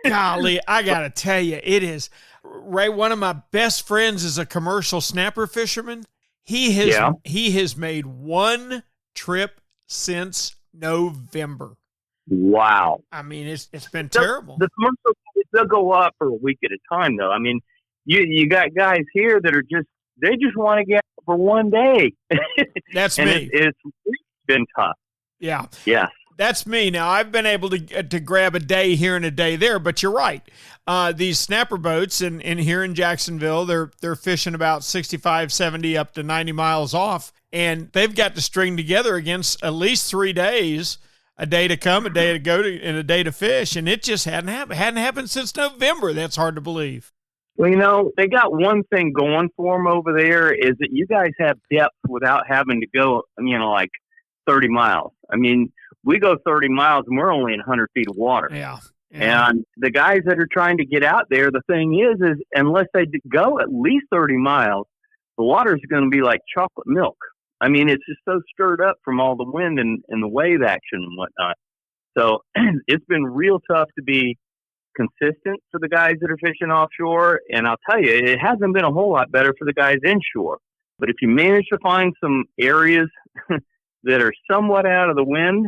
Golly, I gotta tell you, it is. Ray, one of my best friends is a commercial snapper fisherman. He has made 1 trip since November. Wow. I mean, it's been terrible. The commercial, they'll go up for a week at a time, though. I mean, you got guys here that are they just want to get out for 1 day. That's and me. It's been tough. Yeah. Yes. That's me. Now, I've been able to grab a day here and a day there, but you're right. These snapper boats in here in Jacksonville, they're fishing about 65, 70, up to 90 miles off, and they've got to string together against at least 3 days, a day to come, a day to go, and a day to fish, and it just hadn't happened since November. That's hard to believe. Well, they got one thing going for them over there is that you guys have depth without having to go, like 30 miles. I mean, we go 30 miles and we're only in 100 feet of water. Yeah. And the guys that are trying to get out there, the thing is unless they go at least 30 miles, the water is going to be like chocolate milk. I mean, it's just so stirred up from all the wind and the wave action and whatnot. So it's been real tough to be consistent for the guys that are fishing offshore. And I'll tell you, it hasn't been a whole lot better for the guys inshore. But if you manage to find some areas that are somewhat out of the wind,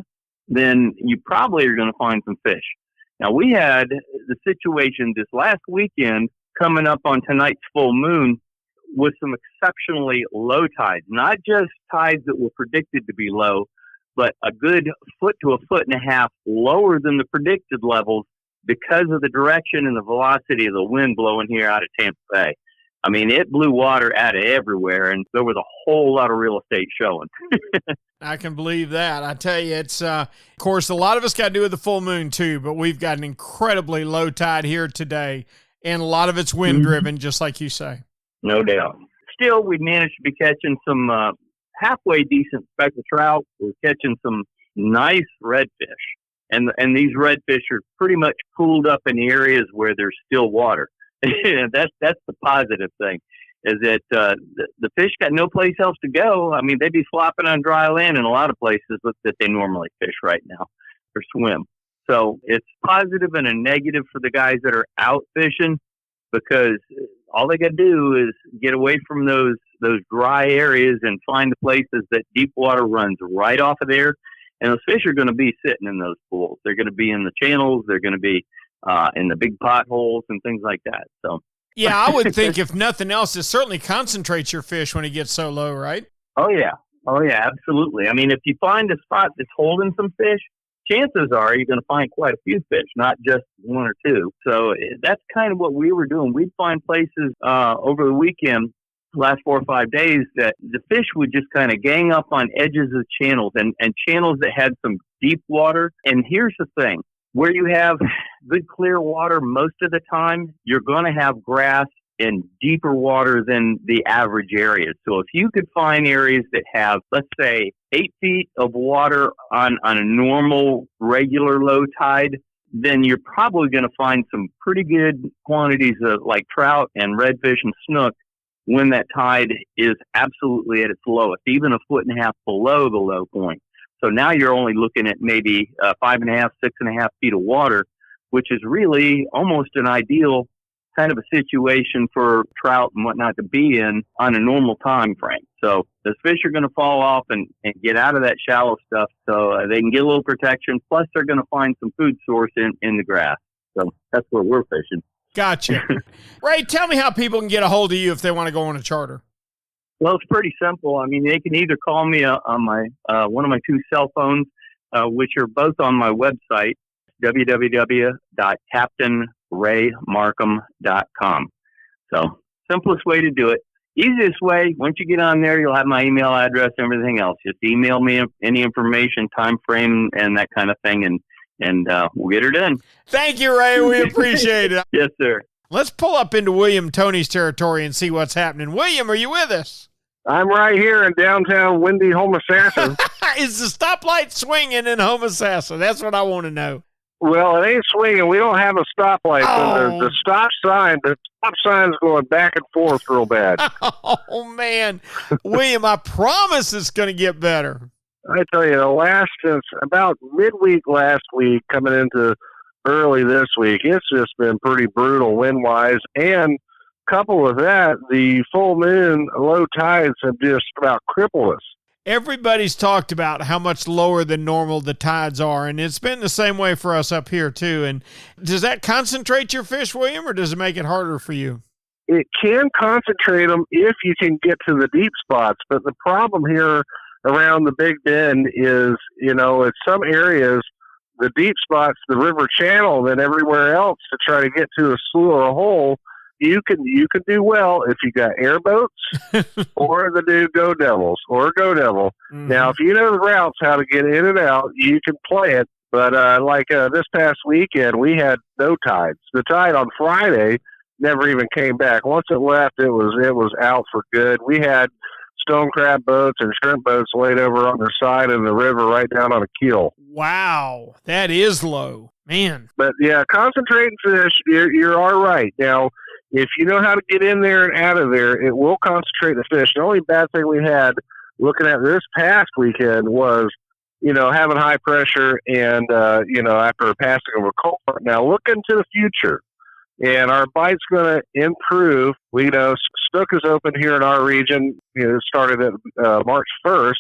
then you probably are going to find some fish. Now, we had the situation this last weekend coming up on tonight's full moon with some exceptionally low tides, not just tides that were predicted to be low, but a good foot to a foot and a half lower than the predicted levels because of the direction and the velocity of the wind blowing here out of Tampa Bay. I mean, it blew water out of everywhere, and there was a whole lot of real estate showing. I can believe that. I tell you, it's, of course, a lot of us got to do with the full moon too, but we've got an incredibly low tide here today, and a lot of it's wind driven, just like you say. No doubt. Still, we managed to be catching some halfway decent speckled trout. We're catching some nice redfish. And these redfish are pretty much pooled up in areas where there's still water. That's the positive thing, is that the fish got no place else to go. I mean, they'd be flopping on dry land in a lot of places that they normally fish right now or swim. So it's positive and a negative for the guys that are out fishing, because all they got to do is get away from those dry areas and find the places that deep water runs right off of there. And those fish are going to be sitting in those pools. They're going to be in the channels. They're going to be in the big potholes and things like that. So, yeah, I would think if nothing else, it certainly concentrates your fish when it gets so low, right? Oh, yeah, absolutely. I mean, if you find a spot that's holding some fish, chances are you're going to find quite a few fish, not just one or two. So that's kind of what we were doing. We'd find places over the weekend, last 4 or 5 days, that the fish would just kind of gang up on edges of channels and channels that had some deep water. And here's the thing, where you have good clear water most of the time, you're going to have grass in deeper water than the average areas. So if you could find areas that have, let's say, 8 feet of water on a normal, regular low tide, then you're probably going to find some pretty good quantities of like trout and redfish and snook when that tide is absolutely at its lowest, even 1.5 feet below the low point. So now you're only looking at maybe 5.5, 6.5 feet of water, which is really almost an ideal kind of a situation for trout and whatnot to be in on a normal time frame. So the fish are going to fall off and get out of that shallow stuff so they can get a little protection. Plus, they're going to find some food source in the grass. So that's where we're fishing. Gotcha. Ray, tell me how people can get a hold of you if they want to go on a charter. Well, it's pretty simple. I mean, they can either call me on my one of my 2 cell phones, which are both on my website, www.captainraymarkham.com. So, simplest way to do it. Easiest way, once you get on there, you'll have my email address and everything else. Just email me any information, time frame, and that kind of thing, and we'll get her done. Thank you, Ray. We appreciate it. Yes, sir. Let's pull up into William Tony's territory and see what's happening. William, are you with us? I'm right here in downtown windy Homosassa. Is the stoplight swinging in Homosassa? That's what I want to know. Well, it ain't swinging. We don't have a stoplight. Oh. The stop sign's going back and forth real bad. Oh, man. William, I promise it's going to get better. I tell you, since about midweek last week, coming into early this week, it's just been pretty brutal wind-wise. And coupled with that, the full moon, low tides have just about crippled us. Everybody's talked about how much lower than normal the tides are, and it's been the same way for us up here, too. And does that concentrate your fish, William, or does it make it harder for you? It can concentrate them if you can get to the deep spots, but the problem here around the Big Bend is, at some areas, the deep spots, the river channel, than everywhere else to try to get to a slough or a hole. You can do well if you got airboats or the new Go Devils or Go Devil. Mm-hmm. Now, if you know the routes, how to get in and out, you can play it. But this past weekend, we had no tides. The tide on Friday never even came back. Once it left, it was out for good. We had stone crab boats and shrimp boats laid over on the side of the river right down on a keel. Wow, that is low, man. But yeah, concentrating fish, you're all right. Now, if you know how to get in there and out of there, it will concentrate the fish. The only bad thing we had looking at this past weekend was, having high pressure and, after passing over cold front. Now, look into the future. And our bite's going to improve. Snook is open here in our region. It started at March 1st.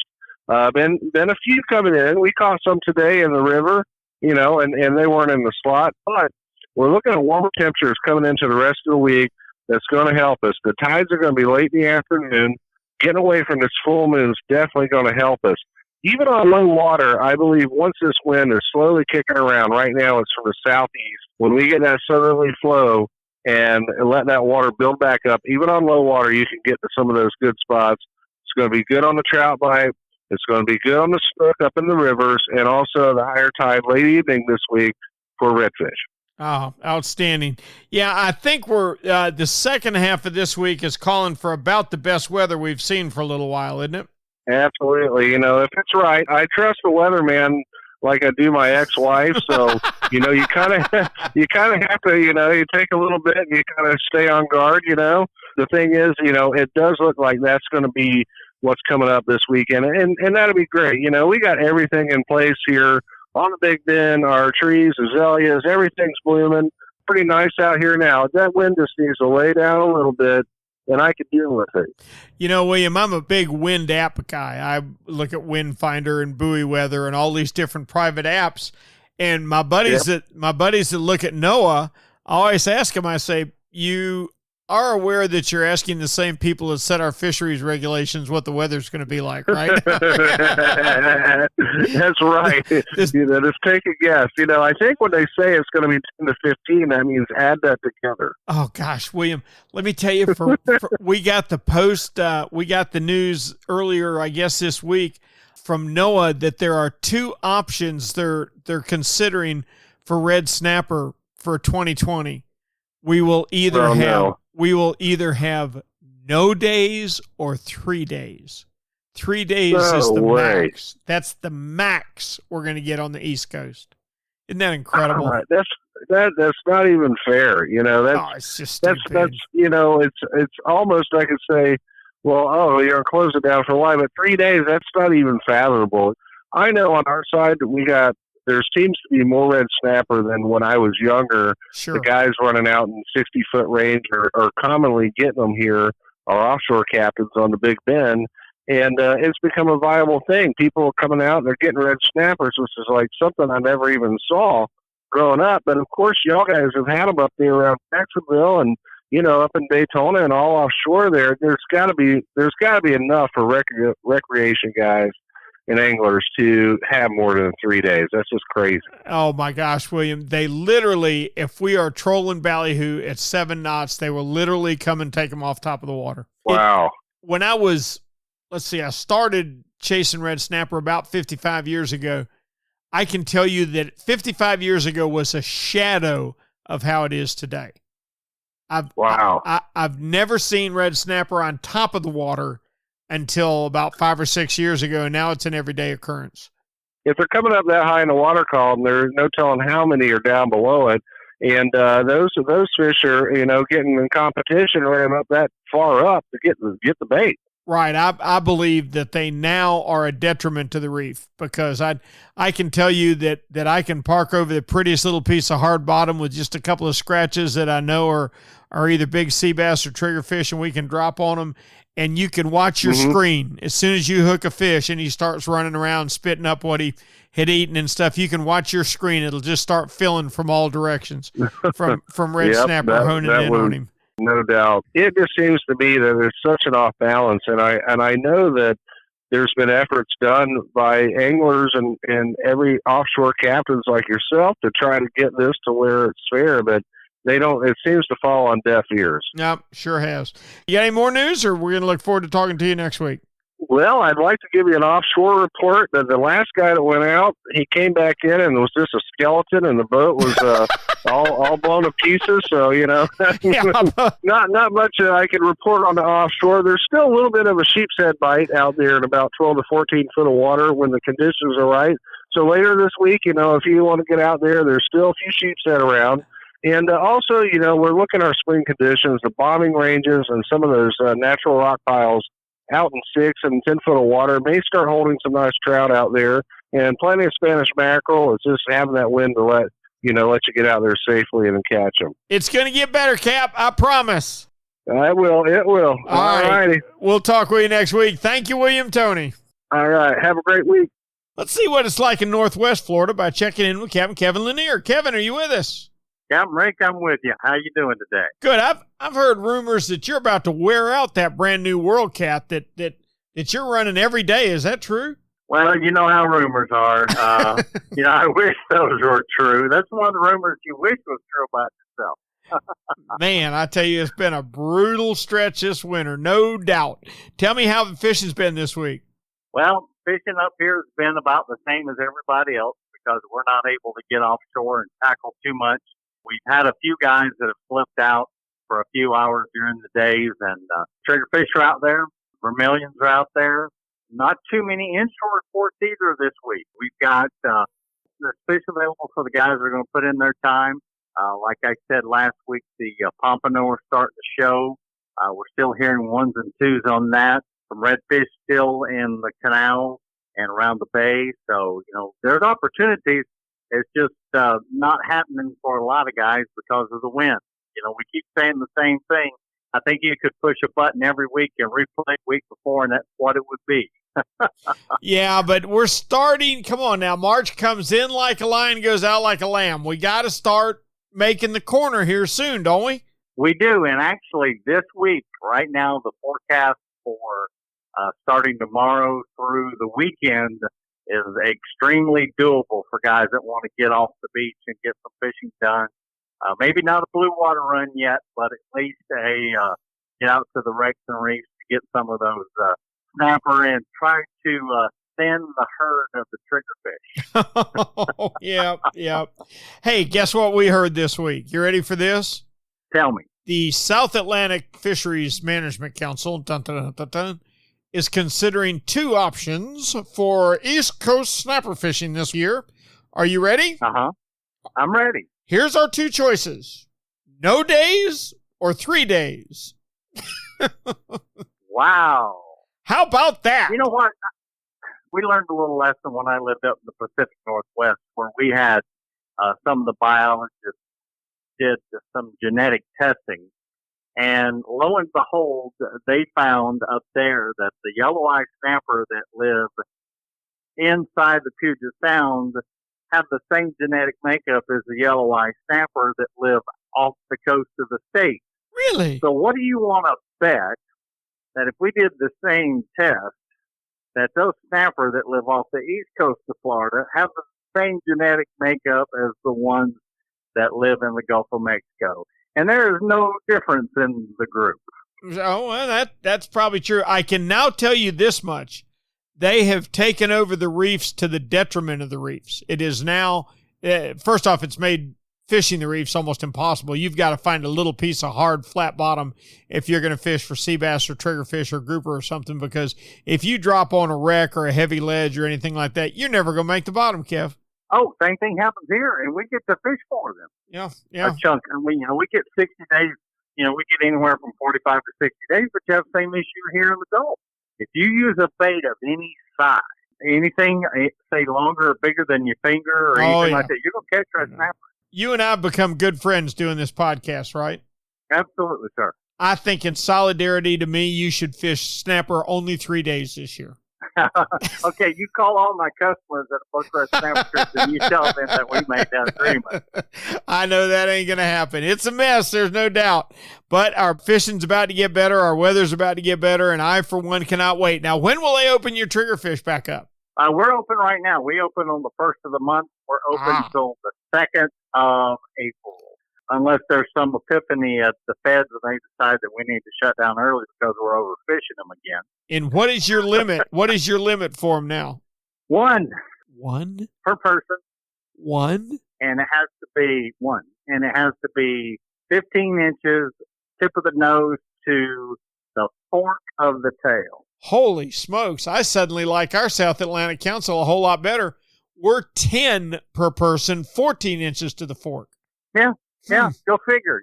Been a few coming in. We caught some today in the river, and they weren't in the slot. But we're looking at warmer temperatures coming into the rest of the week. That's going to help us. The tides are going to be late in the afternoon. Getting away from this full moon is definitely going to help us. Even on low water, I believe once this wind is slowly kicking around, right now it's from the southeast. When we get that southerly flow and let that water build back up. Even on low water, you can get to some of those good spots. It's going to be good on the trout bite. It's going to be good on the snook up in the rivers, and also the higher tide late evening this week for redfish. Oh, outstanding. Yeah, I think we're the second half of this week is calling for about the best weather we've seen for a little while, isn't it? Absolutely. You know, if it's right, I trust the weatherman like I do my ex-wife. So, you know, you kind of have to, you know, you take a little bit and you kind of stay on guard, you know. The thing is, you know, it does look like that's going to be what's coming up this weekend. And that'll be great. You know, we got everything in place here on the Big Bend, our trees, azaleas, everything's blooming. Pretty nice out here now. That wind just needs to lay down a little bit, and I could deal with it. You know, William, I'm a big wind app guy. I look at Wind Finder and Buoy Weather and all these different private apps. And my buddies that look at NOAA, I always ask them, I say, you are aware that you're asking the same people that set our fisheries regulations what the weather's going to be like, right? That's right. You know, just take a guess. You know, I think when they say it's going to be 10 to 15, that means add that together. Oh gosh, William, let me tell you, we got the news earlier, I guess this week, from NOAA that there are two options they're considering for red snapper for 2020. We will either have no days or 3 days. 3 days is the max. That's the max we're going to get on the East Coast. Isn't that incredible? That's not even fair. You know, it's just stupid. That's you know, it's almost, I could say, well, you're going to close it down for a while, but 3 days, that's not even fathomable. I know on our side there seems to be more red snapper than when I was younger. Sure. The guys running out in 60-foot range are commonly getting them here, our offshore captains on the Big Bend, and it's become a viable thing. People are coming out and they're getting red snappers, which is like something I never even saw growing up. But of course, y'all guys have had them up there around Jacksonville and, you know, up in Daytona and all offshore there. There's got to be enough for recreation guys and anglers to have more than 3 days. That's just crazy. Oh my gosh, William. They literally, if we are trolling ballyhoo at 7 knots, they will literally come and take them off top of the water. Wow. When I was, I started chasing red snapper about 55 years ago. I can tell you that 55 years ago was a shadow of how it is today. I've never seen red snapper on top of the water until about 5 or 6 years ago, and now it's an everyday occurrence. If they're coming up that high in the water column, there's no telling how many are down below it. And those fish are, you know, getting in competition running up that far up to get the bait. Right. I believe that they now are a detriment to the reef, because I can tell you that I can park over the prettiest little piece of hard bottom with just a couple of scratches that I know are either big sea bass or triggerfish, and we can drop on them. And you can watch your screen. As soon as you hook a fish and he starts running around spitting up what he had eaten and stuff, you can watch your screen. It'll just start filling from all directions from red snapper honing in on him. No doubt. It just seems to be that there's such an off balance. And I know that there's been efforts done by anglers and every offshore captains like yourself to try to get this to where it's fair, but it seems to fall on deaf ears. Yep, sure has. You got any more news, or we're going to look forward to talking to you next week? Well, I'd like to give you an offshore report that the last guy that went out, he came back in and was just a skeleton, and the boat was all blown to pieces. So, you know, not much I can report on the offshore. There's still a little bit of a sheep's head bite out there in about 12 to 14 foot of water when the conditions are right. So later this week, you know, if you want to get out there, there's still a few sheep's head around. And also, you know, we're looking at our spring conditions, the bombing ranges and some of those natural rock piles out in 6 and 10 foot of water may start holding some nice trout out there, and plenty of Spanish mackerel. It's just having that wind to let you get out there safely and catch them. It's going to get better, Cap. I promise. It will. All righty. We'll talk with you next week. Thank you, William Tony. All right. Have a great week. Let's see what it's like in Northwest Florida by checking in with Captain Kevin Lanier. Kevin, are you with us? Captain Rick, I'm with you. How you doing today? Good. I've heard rumors that you're about to wear out that brand new World Cat that you're running every day. Is that true? Well, you know how rumors are. I wish those were true. That's one of the rumors you wish was true about yourself. Man, I tell you, it's been a brutal stretch this winter, no doubt. Tell me how the fishing's been this week. Well, fishing up here has been about the same as everybody else because we're not able to get offshore and tackle too much. We've had a few guys that have slipped out for a few hours during the days, and triggerfish are out there, vermilions are out there. Not too many inshore reports either this week. We've got there's fish available for the guys that are going to put in their time. Like I said last week, the pompano are starting to show. We're still hearing ones and twos on that. Some redfish still in the canal and around the bay. So, there's opportunities. It's just not happening for a lot of guys because of the wind. We keep saying the same thing. I think you could push a button every week and replay the week before, and that's what it would be. Yeah, but we're starting. Come on now. March comes in like a lion, goes out like a lamb. We got to start making the corner here soon, don't we? We do. And actually this week, right now, the forecast for starting tomorrow through the weekend is extremely doable for guys that want to get off the beach and get some fishing done. Maybe not a blue water run yet, but at least get out to the wrecks and reefs to get some of those snapper and try to thin the herd of the triggerfish. Yeah. Hey, guess what we heard this week? You ready for this? Tell me. The South Atlantic Fisheries Management Council is considering two options for East Coast snapper fishing this year. Are you ready? Uh-huh. I'm ready. Here's our two choices. No days or 3 days. Wow. How about that? You know what? We learned a little lesson when I lived up in the Pacific Northwest where we had some of the biologists did some genetic testing. And lo and behold, they found up there that the yellow-eye snapper that live inside the Puget Sound have the same genetic makeup as the yellow-eye snapper that live off the coast of the state. Really? So what do you want to bet that if we did the same test, that those snapper that live off the east coast of Florida have the same genetic makeup as the ones that live in the Gulf of Mexico? And there is no difference in the group. Oh, well, that's probably true. I can now tell you this much. They have taken over the reefs to the detriment of the reefs. It is now, first off, it's made fishing the reefs almost impossible. You've got to find a little piece of hard, flat bottom if you're going to fish for sea bass or triggerfish or grouper or something, because if you drop on a wreck or a heavy ledge or anything like that, you're never going to make the bottom, Kev. Oh, same thing happens here, and we get to fish for them. Yeah. A chunk. And we get 60 days. We get anywhere from 45 to 60 days, but you have the same issue here in the Gulf. If you use a bait of any size, anything, say longer or bigger than your finger or anything like that, you're going to catch a snapper. You and I have become good friends doing this podcast, right? Absolutely, sir. I think in solidarity to me, you should fish snapper only 3 days this year. Okay, you call all my customers that book our snapper trips and you tell them that we made that agreement. I know that ain't going to happen. It's a mess, there's no doubt. But our fishing's about to get better, our weather's about to get better, and I, for one, cannot wait. Now, when will they open your triggerfish back up? We're open right now. We open on the 1st of the month. We're open until the 2nd of April. Unless there's some epiphany at the feds and they decide that we need to shut down early because we're overfishing them again. And what is your limit? What is your limit for them now? One per person. One? And it has to be one. And it has to be 15 inches, tip of the nose to the fork of the tail. Holy smokes. I suddenly like our South Atlantic Council a whole lot better. We're 10 per person, 14 inches to the fork. Yeah, go figure,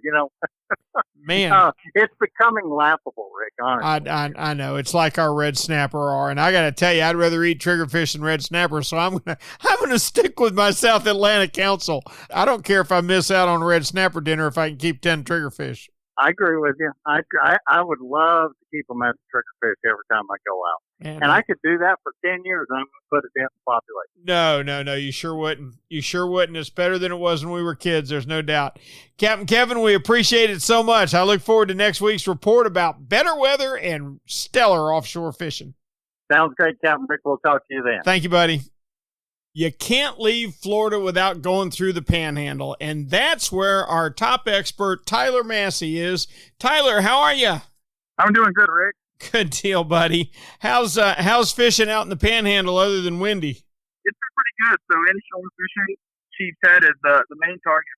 Man. It's becoming laughable, Rick, honestly. I know. It's like our red snapper are. And I got to tell you, I'd rather eat triggerfish than red snapper. So I'm gonna stick with my South Atlantic Council. I don't care if I miss out on red snapper dinner if I can keep 10 triggerfish. I agree with you. I would love to keep them as triggerfish every time I go out. Man, and I could do that for 10 years and I'm going to put it down in population. No. You sure wouldn't. It's better than it was when we were kids. There's no doubt. Captain Kevin, we appreciate it so much. I look forward to next week's report about better weather and stellar offshore fishing. Sounds great, Captain Rick. We'll talk to you then. Thank you, buddy. You can't leave Florida without going through the Panhandle, and that's where our top expert, Tyler Massey, is. Tyler, how are you? I'm doing good, Rick. Good deal, buddy. How's fishing out in the Panhandle other than windy? It's been pretty good. So inshore fishing, Chief's Head is the main target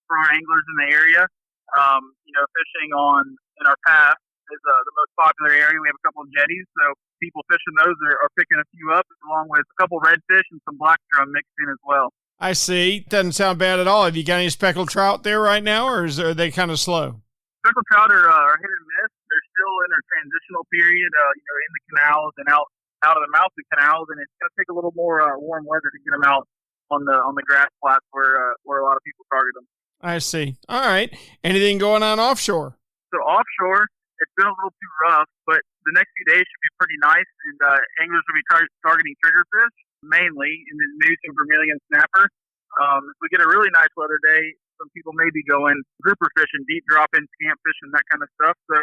for our anglers in the area. Fishing in our path is the most popular area. We have a couple of jetties, so people fishing those are picking a few up, along with a couple redfish and some black drum mixed in as well. I see. Doesn't sound bad at all. Have you got any speckled trout there right now, or are they kind of slow? Speckled trout are hit and miss. They're still in their transitional period, in the canals and out of the mouth of the canals, and it's going to take a little more warm weather to get them out on the grass flats where a lot of people target them. I see. All right. Anything going on offshore? So offshore, it's been a little too rough, but the next few days should be pretty nice, and anglers will be targeting triggerfish mainly, and then maybe some vermilion snapper. If we get a really nice weather day, some people may be going grouper fishing, deep drop-in, scamp fishing, that kind of stuff. So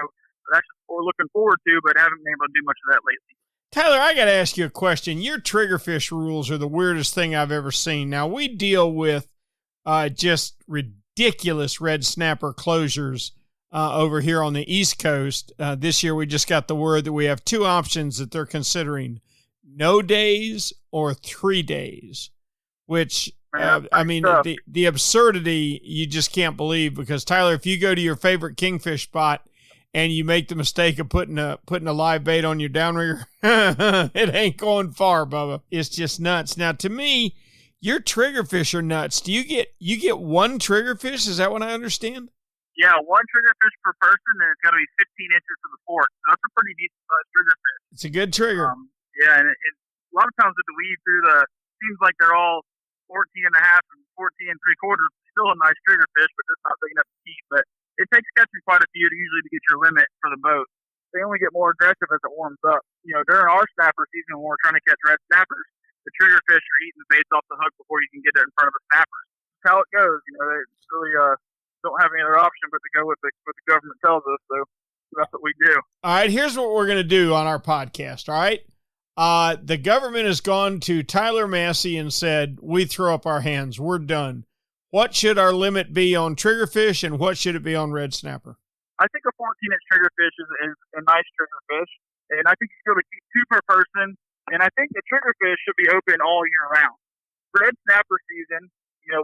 that's what we're looking forward to, but haven't been able to do much of that lately. Tyler, I got to ask you a question. Your triggerfish rules are the weirdest thing I've ever seen. Now, we deal with just ridiculous red snapper closures over here on the East Coast. This year, we just got the word that we have two options that they're considering, no days or 3 days, which, the absurdity you just can't believe, because, Tyler, if you go to your favorite kingfish spot and you make the mistake of putting a live bait on your downrigger, it ain't going far, Bubba. It's just nuts. Now, to me, your triggerfish are nuts. Do you get one triggerfish? Is that what I understand? Yeah, one triggerfish per person, and it's got to be 15 inches to the fork. So that's a pretty decent sized triggerfish. It's a good trigger. And a lot of times with the weed through seems like they're all 14 and a half and 14 and 3/4. Still a nice triggerfish, but just not big enough to keep. But it takes catching quite a few to get your limit for the boat. They only get more aggressive as it warms up. During our snapper season, when we're trying to catch red snappers, the triggerfish are eating the baits off the hook before you can get it in front of the snappers. That's how it goes. They really don't have any other option but to go with what the government tells us. So that's what we do. All right, here's what we're going to do on our podcast, all right? The government has gone to Tyler Massey and said, we throw up our hands. We're done. What should our limit be on triggerfish, and what should it be on red snapper? I think a 14-inch triggerfish is a nice triggerfish, and I think you should be able to keep two per person, and I think the triggerfish should be open all year round. Red snapper season,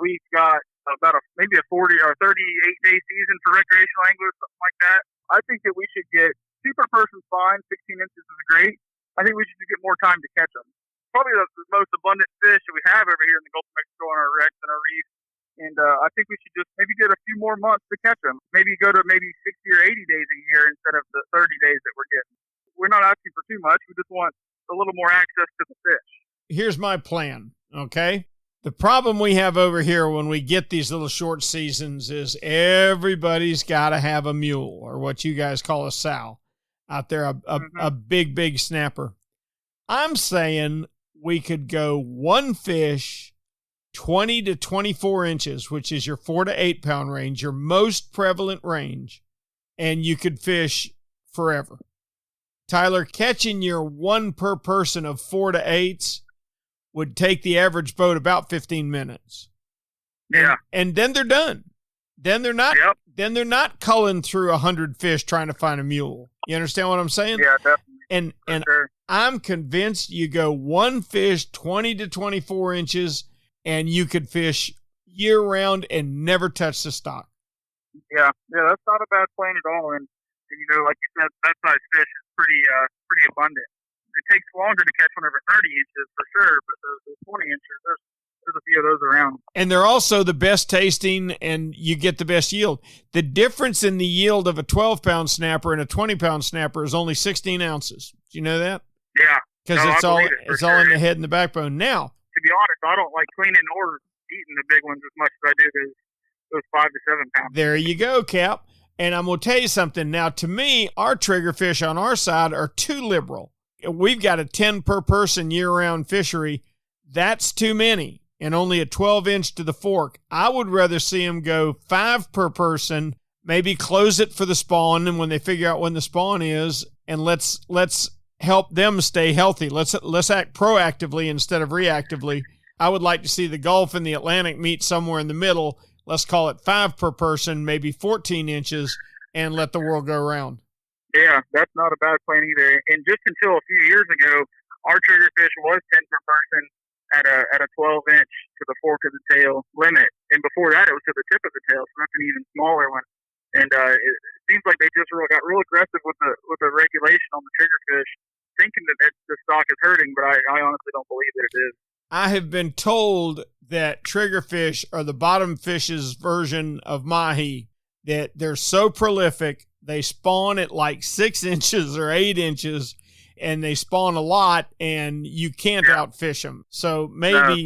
we've got about maybe a 40 or 38-day season for recreational anglers, something like that. I think that we should get two per person fine. 16 inches is great. I think we should get more time to catch them. Probably the most abundant fish that we have over here in the Gulf of Mexico on our wrecks and our reefs. And I think we should just maybe get a few more months to catch them. Maybe go to 60 or 80 days a year instead of the 30 days that we're getting. We're not asking for too much. We just want a little more access to the fish. Here's my plan, okay? The problem we have over here when we get these little short seasons is everybody's got to have a mule, or what you guys call a sow out there, a big, big snapper. I'm saying we could go one fish 20 to 24 inches, which is your 4 to 8 pound range, your most prevalent range, and you could fish forever. Tyler, catching your one per person of 4 to 8s would take the average boat about 15 minutes. Yeah. And then they're done. Then they're not. Yep. Then they're not culling through 100 fish trying to find a mule. You understand what I'm saying? Yeah, definitely. And I'm convinced you go one fish 20 to 24 inches, and you could fish year round and never touch the stock. Yeah, that's not a bad plan at all. And like you said, that size fish is pretty abundant. It takes longer to catch one over 30 inches for sure, but the 20 inches, there's a few of those around. And they're also the best tasting, and you get the best yield. The difference in the yield of a 12-pound snapper and a 20-pound snapper is only 16 ounces. Do you know that? Yeah. Because it's all in the head and the backbone. Now, to be honest, I don't like cleaning or eating the big ones as much as I do those 5 to 7 pounds. There you go, Cap. And I'm going to tell you something. Now, to me, our triggerfish on our side are too liberal. We've got a 10 per person year-round fishery. That's too many, and only a 12-inch to the fork. I would rather see them go 5 per person, maybe close it for the spawn, and when they figure out when the spawn is, and let's help them stay healthy. Let's act proactively instead of reactively. I would like to see the Gulf and the Atlantic meet somewhere in the middle. Let's call it 5 per person, maybe 14 inches, and let the world go around. Yeah, that's not a bad plan either. And just until a few years ago, our triggerfish was 10 per person at a 12-inch to the fork of the tail limit. And before that, it was to the tip of the tail, so that's an even smaller one. And it seems like they just got real aggressive with the regulation on the triggerfish, thinking that the stock is hurting, but I honestly don't believe that it is. I have been told that triggerfish are the bottom fish's version of mahi, that they're so prolific, they spawn at like 6 inches or 8 inches, and they spawn a lot, and you can't outfish them. So maybe,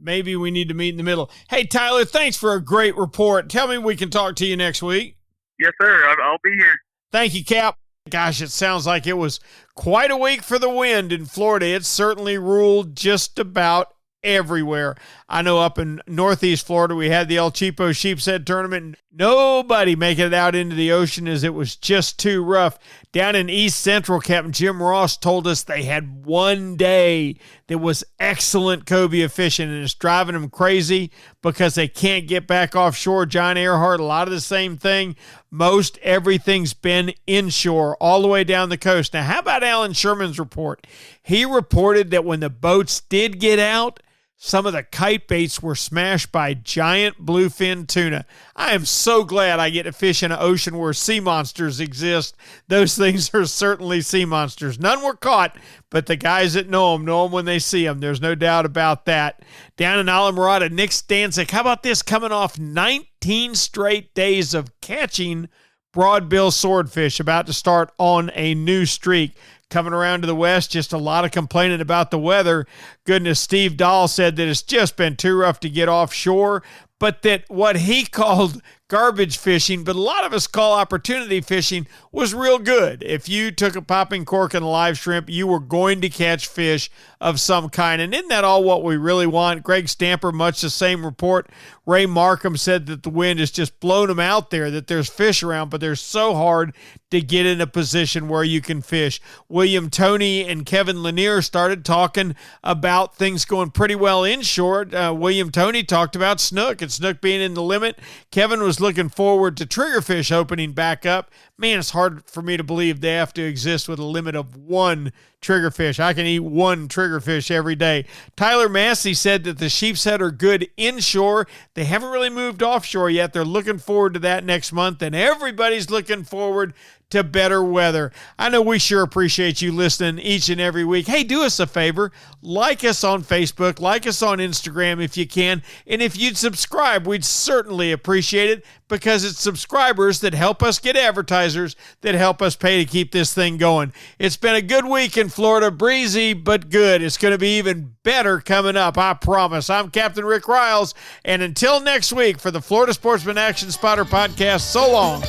maybe we need to meet in the middle. Hey, Tyler, thanks for a great report. Tell me we can talk to you next week. Yes, sir. I'll be here. Thank you, Cap. Gosh, it sounds like it was quite a week for the wind in Florida. It certainly ruled just about everywhere. I know up in Northeast Florida, we had the El Cheapo Sheepshead Tournament, and nobody making it out into the ocean as it was just too rough. Down in East Central, Captain Jim Ross told us they had one day that was excellent cobia fishing, and it's driving them crazy because they can't get back offshore. John Earhart, a lot of the same thing. Most everything's been inshore all the way down the coast. Now, how about Alan Sherman's report? He reported that when the boats did get out, some of the kite baits were smashed by giant bluefin tuna. I am so glad I get to fish in an ocean where sea monsters exist. Those things are certainly sea monsters. None were caught, but the guys that know them when they see them. There's no doubt about that. Down in Alamorada, Nick Stanczyk, how about this, coming off 19 straight days of catching broadbill swordfish, about to start on a new streak. Coming around to the west, just a lot of complaining about the weather. Goodness, Steve Dahl said that it's just been too rough to get offshore, but that what he called garbage fishing, but a lot of us call opportunity fishing, was real good. If you took a popping cork and a live shrimp, you were going to catch fish of some kind. And isn't that all what we really want? Greg Stamper, much the same report. Ray Markham said that the wind has just blown them out there, that there's fish around, but they're so hard to get in a position where you can fish. William Toney and Kevin Lanier started talking about things going pretty well inshore. William Toney talked about snook and snook being in the limit. Kevin was looking forward to triggerfish opening back up. Man, it's hard for me to believe they have to exist with a limit of 1 triggerfish. I can eat 1 triggerfish every day. Tyler Massey said that the sheepshead are good inshore. They haven't really moved offshore yet. They're looking forward to that next month, and everybody's looking forward to better weather. I know we sure appreciate you listening each and every week. Hey, do us a favor. Like us on Facebook. Like us on Instagram if you can. And if you'd subscribe, we'd certainly appreciate it, because it's subscribers that help us get advertisers that help us pay to keep this thing going. It's been a good week in Florida. Breezy, but good. It's going to be even better coming up, I promise. I'm Captain Rick Riles, and until next week, for the Florida Sportsman Action Spotter Podcast, so long.